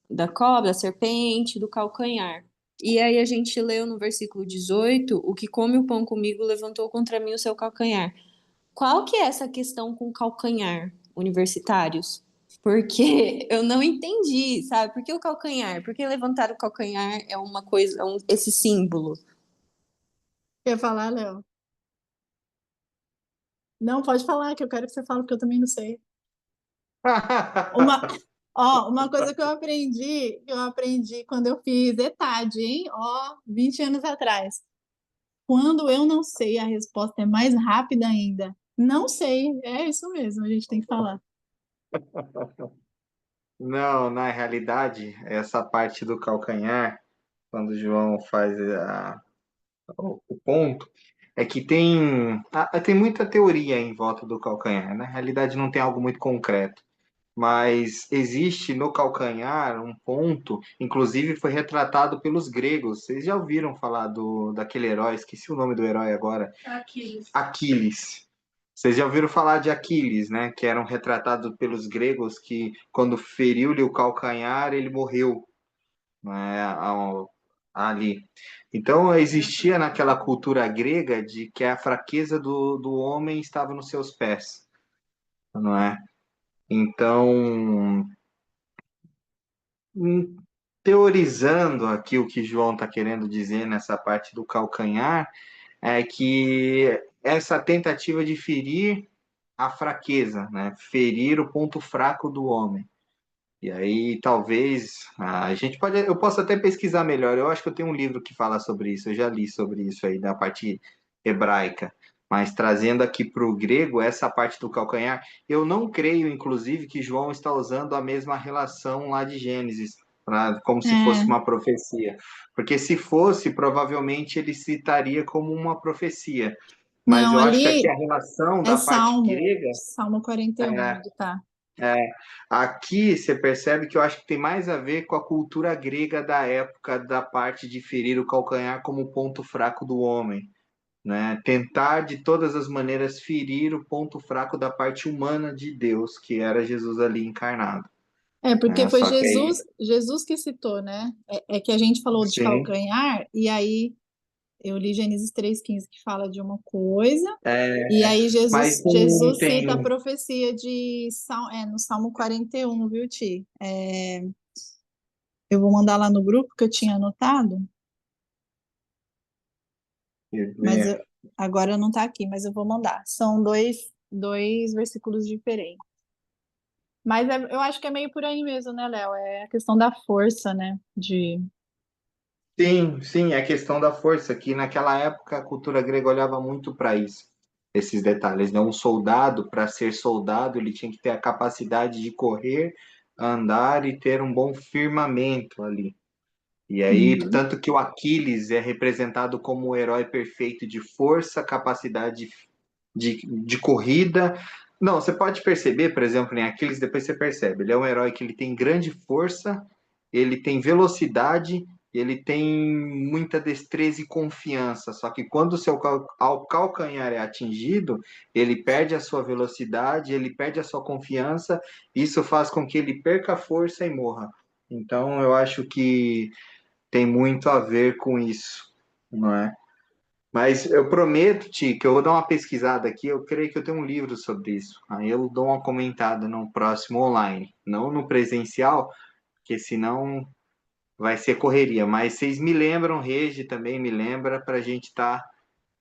da cobra, da serpente, do calcanhar. E aí a gente leu no versículo 18: o que come o pão comigo levantou contra mim o seu calcanhar. Qual que é essa questão com calcanhar, universitários? Porque eu não entendi, sabe? Por que o calcanhar? Por que levantar o calcanhar é uma coisa, esse símbolo? Quer falar, Léo? Não, pode falar, que eu quero que você fale, porque eu também não sei. Uma, uma coisa que eu aprendi quando eu fiz ETAD, hein? 20 anos atrás. Quando eu não sei, a resposta é mais rápida ainda. Não sei, é isso mesmo, a gente tem que falar. Não, na realidade, essa parte do calcanhar, quando o João faz o ponto, é que tem muita teoria em volta do calcanhar. Na realidade, não tem algo muito concreto. Mas existe no calcanhar um ponto, inclusive foi retratado pelos gregos. Vocês já ouviram falar daquele herói? Esqueci o nome do herói agora. Aquiles. Vocês já ouviram falar de Aquiles, né? Que era um retratado pelos gregos que quando feriu-lhe o calcanhar, ele morreu, né? Ali. Então existia naquela cultura grega de que a fraqueza do homem estava nos seus pés, não é? Então, hum, teorizando aqui o que João está querendo dizer nessa parte do calcanhar, é que essa tentativa de ferir a fraqueza, né? Ferir o ponto fraco do homem. E aí, talvez, eu posso até pesquisar melhor. Eu acho que eu tenho um livro que fala sobre isso. Eu já li sobre isso aí, da parte hebraica. Mas trazendo aqui para o grego, essa parte do calcanhar, eu não creio, inclusive, que João está usando a mesma relação lá de Gênesis, como se fosse É, uma profecia. Porque se fosse, provavelmente ele citaria como uma profecia. Mas não, eu acho que aqui ali a relação é da parte Salmo, grega, Salmo 41, é, ele tá. aqui você percebe que eu acho que tem mais a ver com a cultura grega da época, da parte de ferir o calcanhar como ponto fraco do homem, né? Tentar de todas as maneiras ferir o ponto fraco da parte humana de Deus, que era Jesus ali encarnado, É, porque né? foi Só que aí, Jesus que citou, né? É que a gente falou de sim, calcanhar, e aí eu li Gênesis 3,15 que fala de uma coisa, é, e aí mas Jesus cita a tem, profecia no Salmo 41, viu, Ti? Eu vou mandar lá no grupo que eu tinha anotado, mas agora não está aqui, mas eu vou mandar. São dois versículos diferentes. Mas eu acho que é meio por aí mesmo, né, Léo? É a questão da força, né? sim, sim, é a questão da força, que naquela época a cultura grega olhava muito para isso, esses detalhes, né? Um soldado, para ser soldado, ele tinha que ter a capacidade de correr, andar e ter um bom firmamento ali. E aí, Uhum. tanto que o Aquiles é representado como o herói perfeito de força, capacidade de corrida. Não, você pode perceber, por exemplo, em Aquiles, depois você percebe, ele é um herói que ele tem grande força, ele tem velocidade, ele tem muita destreza e confiança. Só que quando o seu ao calcanhar é atingido, ele perde a sua velocidade, ele perde a sua confiança, isso faz com que ele perca a força e morra. Então, eu acho que tem muito a ver com isso, não é? Mas eu prometo, Ti, que eu vou dar uma pesquisada aqui. Eu creio que eu tenho um livro sobre isso. Aí eu dou uma comentada no próximo online, não no presencial, porque senão vai ser correria. Mas vocês me lembram, Regi também me lembra, para a gente estar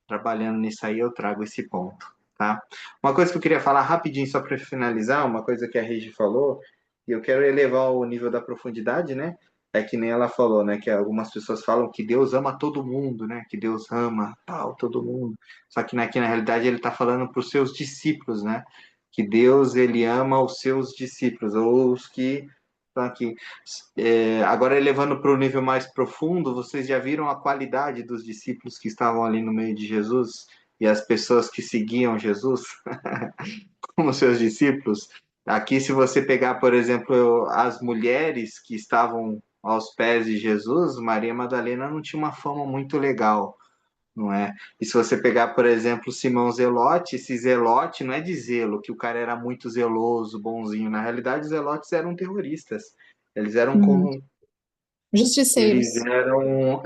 trabalhando nisso aí. Eu trago esse ponto, tá? Uma coisa que eu queria falar rapidinho, só para finalizar, uma coisa que a Regi falou, e eu quero elevar o nível da profundidade, né? É que nem ela falou, né? Que algumas pessoas falam que Deus ama todo mundo, né? Que Deus ama tal, todo mundo. Só que aqui na realidade ele está falando para os seus discípulos, né? Que Deus ele ama os seus discípulos, ou os que estão aqui. Agora, elevando para o nível mais profundo, vocês já viram a qualidade dos discípulos que estavam ali no meio de Jesus e as pessoas que seguiam Jesus como seus discípulos? Aqui, se você pegar, por exemplo, as mulheres que estavam aos pés de Jesus, Maria Madalena não tinha uma fama muito legal, não é? E se você pegar, por exemplo, Simão Zelote, esse Zelote não é de zelo, que o cara era muito zeloso, bonzinho. Na realidade, os Zelotes eram terroristas. Eles eram Uhum. como eles Justiceiros. eram,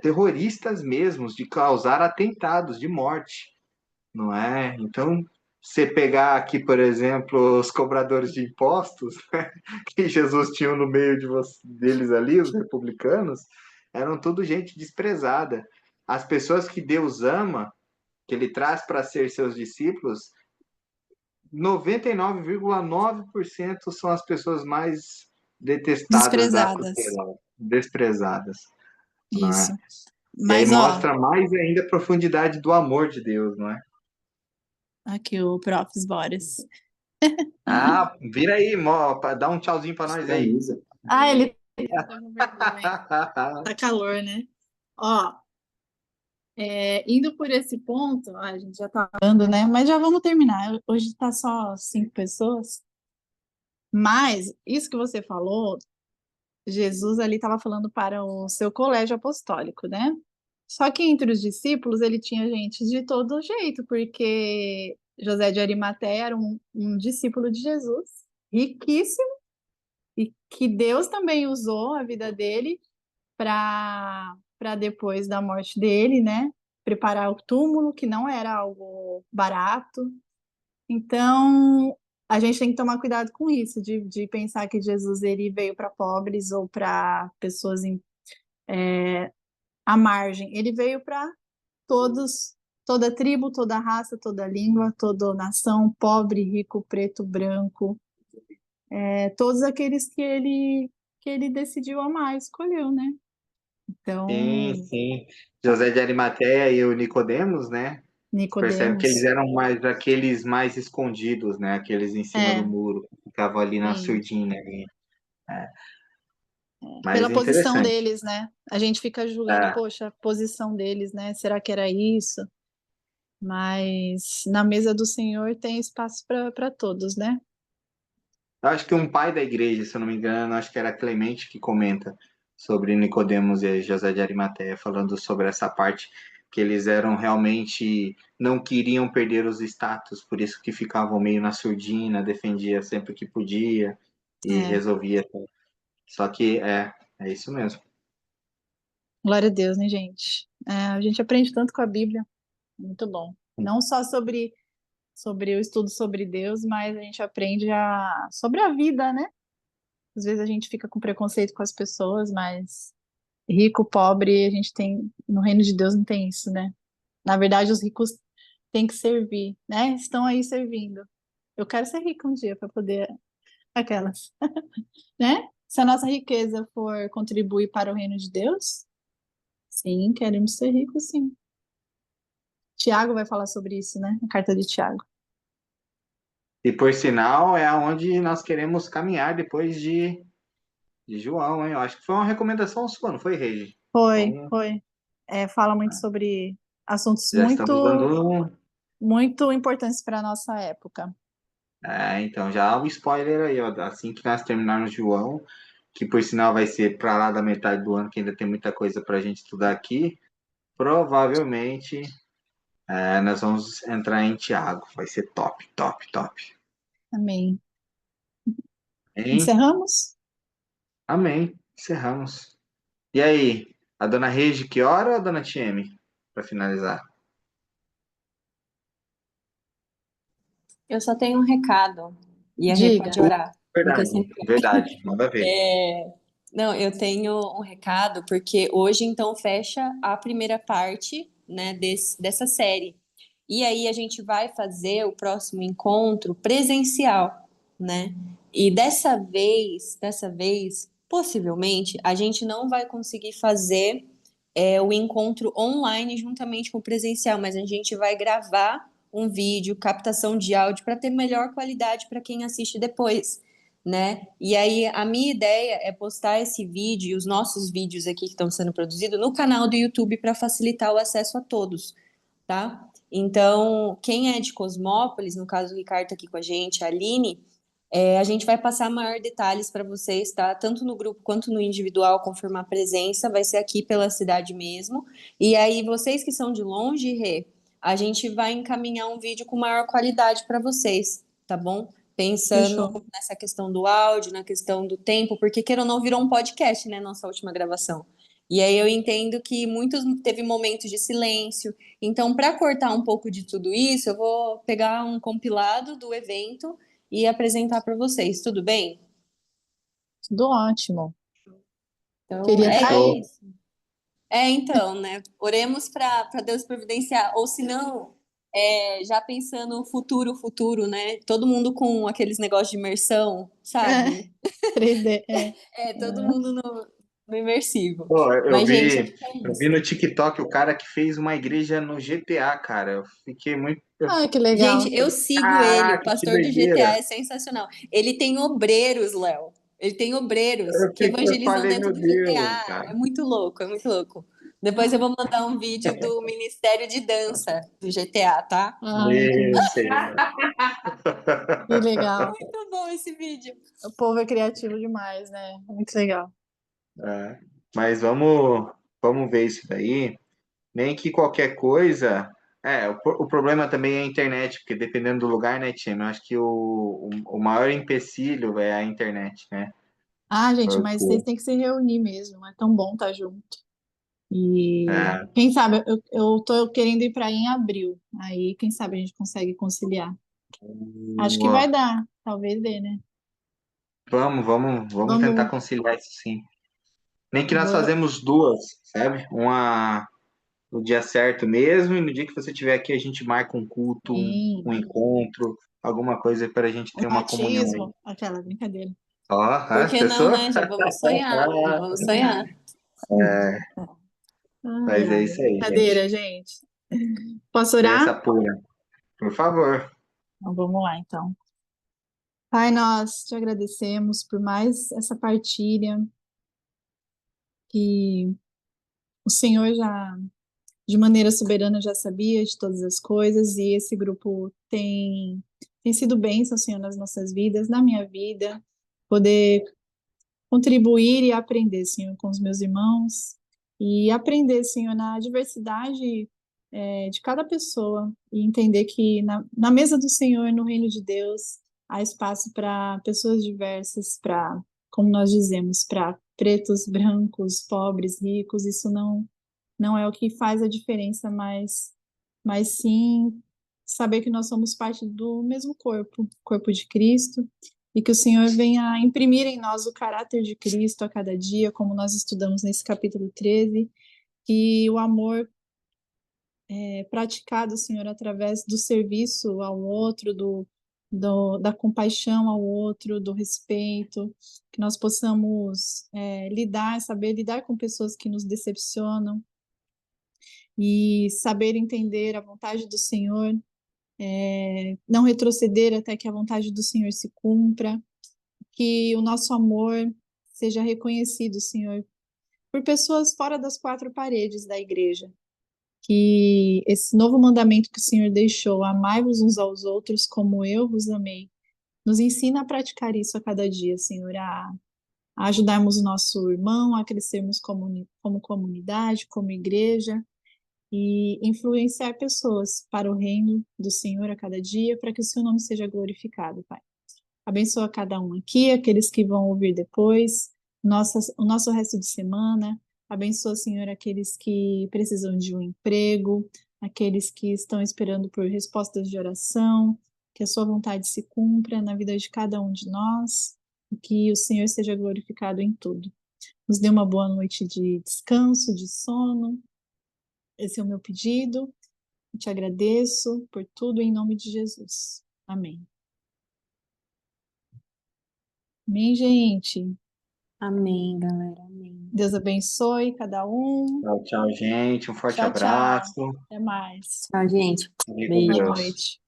terroristas mesmos, de causar atentados de morte, não é? Então, você pegar aqui, por exemplo, os cobradores de impostos, que Jesus tinha no meio deles ali, os republicanos, eram tudo gente desprezada. As pessoas que Deus ama, que ele traz para ser seus discípulos, 99,9% são as pessoas mais detestadas da Desprezadas. sociedade, desprezadas, não é? Isso. E aí Mas, ó, mostra mais ainda a profundidade do amor de Deus, não é? aqui o Profs Boris. Ah, vira aí, dá um tchauzinho para nós aí. Camisa. Ah, ele tá com vergonha. Tá calor, né? Ó, indo por esse ponto, a gente já tá falando, né? Mas já vamos terminar. Hoje tá só 5 pessoas. Mas isso que você falou, Jesus ali estava falando para o seu colégio apostólico, né? Só que entre os discípulos ele tinha gente de todo jeito, porque José de Arimateia era um discípulo de Jesus, riquíssimo, e que Deus também usou a vida dele para depois da morte dele, né? Preparar o túmulo, que não era algo barato. Então, a gente tem que tomar cuidado com isso, de pensar que Jesus ele veio para pobres ou para pessoas à margem. Ele veio para todos, toda tribo, toda raça, toda língua, toda nação, pobre, rico, preto, branco, todos aqueles que ele decidiu amar, escolheu, né? Sim, Então, sim. José de Arimateia e o Nicodemos, né? Você percebe que eles Nicodemos, eram mais aqueles mais escondidos, né? Aqueles em cima do é, muro, que ficavam ali na sim. surdina ali. É, Pela mais posição interessante. deles, né? A gente fica julgando, É, poxa, a posição deles, né? Será que era isso? Mas na mesa do Senhor tem espaço para todos, né? eu acho que um pai da igreja, se eu não me engano, acho que era Clemente que comenta sobre Nicodemos e José de Arimateia, falando sobre essa parte que eles eram realmente não queriam perder os status, por isso que ficavam meio na surdina, defendia sempre que podia e É, resolvia. Só que é isso mesmo. glória a Deus, né, gente? É, a gente aprende tanto com a Bíblia, muito bom. Não só sobre o estudo sobre Deus, mas a gente aprende sobre a vida, né? Às vezes a gente fica com preconceito com as pessoas, mas rico, pobre, a gente tem, no reino de Deus não tem isso, né? Na verdade, os ricos têm que servir, né? Estão aí servindo. Eu quero ser rica um dia para poder aquelas, né? Se a nossa riqueza for contribuir para o reino de Deus, sim, queremos ser ricos, sim. Tiago vai falar sobre isso, né? A carta de Tiago. E por sinal, é aonde nós queremos caminhar depois de João, hein? Eu acho que foi uma recomendação sua, não foi, Regi? Foi, Então, foi. É, fala muito sobre assuntos já estamos muito, dando. muito importantes para a nossa época. Então já o spoiler aí, ó. Assim que nós terminarmos João, que por sinal vai ser para lá da metade do ano, que ainda tem muita coisa para a gente estudar aqui, provavelmente nós vamos entrar em Tiago. Vai ser top, top, top. Amém. Hein? Encerramos? Amém. Encerramos. E aí, a dona Regi, que hora ou a dona Tieme? Para finalizar. Eu só tenho um recado. E a Rê Diga. pode orar, porque eu Verdade, sempre. verdade, manda ver. Não, eu tenho um recado, porque hoje então fecha a primeira parte, né, dessa série. E aí a gente vai fazer o próximo encontro presencial, né? E dessa vez, possivelmente, a gente não vai conseguir fazer o encontro online juntamente com o presencial, mas a gente vai gravar um vídeo, captação de áudio para ter melhor qualidade para quem assiste depois, né? E aí a minha ideia é postar esse vídeo e os nossos vídeos aqui que estão sendo produzidos no canal do YouTube para facilitar o acesso a todos, tá? Então, quem é de Cosmópolis, no caso o Ricardo tá aqui com a gente, a Aline, a gente vai passar maior detalhes para vocês, tá? Tanto no grupo quanto no individual, confirmar presença, vai ser aqui pela cidade mesmo. E aí, vocês que são de longe, Rê, a gente vai encaminhar um vídeo com maior qualidade para vocês, tá bom? Pensando Fechou. nessa questão do áudio, na questão do tempo, porque queira ou não virou um podcast, né, nossa última gravação. E aí eu entendo que muitos teve momentos de silêncio. Então, para cortar um pouco de tudo isso, eu vou pegar um compilado do evento e apresentar para vocês, tudo bem? Tudo ótimo. Então, Queria estar é aí. Show. isso. Então, né? Oremos para Deus providenciar, ou se não, já pensando no futuro, né? Todo mundo com aqueles negócios de imersão, sabe? 3D. É. Todo mundo no imersivo. Pô, eu Mas, gente, vi, acho que é eu vi isso. no TikTok o cara que fez uma igreja no GTA, cara. Eu fiquei muito. Ah, que Gente, legal. eu sigo ele, o Caraca, que pastor do GTA doideira! é sensacional. Ele tem obreiros, Léo. Ele tem obreiros que Eu evangelizam falei, dentro meu do Deus, GTA. cara. É muito louco, é muito louco. Depois eu vou mandar um vídeo do Ministério de Dança do GTA, tá? Ai, Meu Senhor. que legal. Muito bom esse vídeo. O povo é criativo demais, né? Muito legal. É, mas vamos ver isso daí. Nem que qualquer coisa. O problema também é a internet, porque dependendo do lugar, né, Tim? Eu acho que o maior empecilho é a internet, né? Ah, gente, mas Porque, vocês têm que se reunir mesmo. É tão bom estar junto. E é, quem sabe, eu tô querendo ir para aí em abril. Aí, quem sabe a gente consegue conciliar. Acho que vai ó, dar. Talvez dê, né? vamos tentar Vamos. conciliar isso sim. Nem que nós Vou... fazemos duas, sabe? Uma no dia certo mesmo, e no dia que você estiver aqui, a gente marca um culto, Sim. um encontro, alguma coisa para a gente Um ter uma comunhão aí. batismo. Aquela brincadeira. Ó, Por as que não, pessoas. né? Já vamos sonhar, já vamos sonhar. Ai, Mas é isso aí, brincadeira, gente. gente. Posso Essa orar? pura. Por favor. Então, vamos lá, então. Pai, nós te agradecemos por mais essa partilha que o Senhor já, de maneira soberana, já sabia de todas as coisas e esse grupo tem sido bênção, Senhor, nas nossas vidas, na minha vida, poder contribuir e aprender, Senhor, com os meus irmãos e aprender, Senhor, na diversidade de cada pessoa e entender que na mesa do Senhor, no reino de Deus, há espaço para pessoas diversas, para, como nós dizemos, para pretos, brancos, pobres, ricos. Isso não é o que faz a diferença, mas sim saber que nós somos parte do mesmo corpo, corpo de Cristo, e que o Senhor venha imprimir em nós o caráter de Cristo a cada dia, como nós estudamos nesse capítulo 13, que o amor é praticado, Senhor, através do serviço ao outro, da compaixão ao outro, do respeito, que nós possamos saber lidar com pessoas que nos decepcionam e saber entender a vontade do Senhor, não retroceder até que a vontade do Senhor se cumpra, que o nosso amor seja reconhecido, Senhor, por pessoas fora das quatro paredes da igreja. Que esse novo mandamento que o Senhor deixou, amai-vos uns aos outros como eu vos amei, nos ensina a praticar isso a cada dia, Senhor, a ajudarmos o nosso irmão, a crescermos como comunidade, como igreja, e influenciar pessoas para o reino do Senhor a cada dia, para que o seu nome seja glorificado, Pai. Abençoa cada um aqui, aqueles que vão ouvir depois, o nosso resto de semana. Abençoa, Senhor, aqueles que precisam de um emprego, aqueles que estão esperando por respostas de oração, que a sua vontade se cumpra na vida de cada um de nós, e que o Senhor seja glorificado em tudo. Nos dê uma boa noite de descanso, de sono. Esse é o meu pedido. Eu te agradeço por tudo em nome de Jesus. Amém. Amém, gente. Amém, galera. Amém. Deus abençoe cada um. Tchau, tchau, gente. Um forte Tchau, tchau. abraço. Até mais. Tchau, gente. Fique com Beijo. Boa Deus. noite.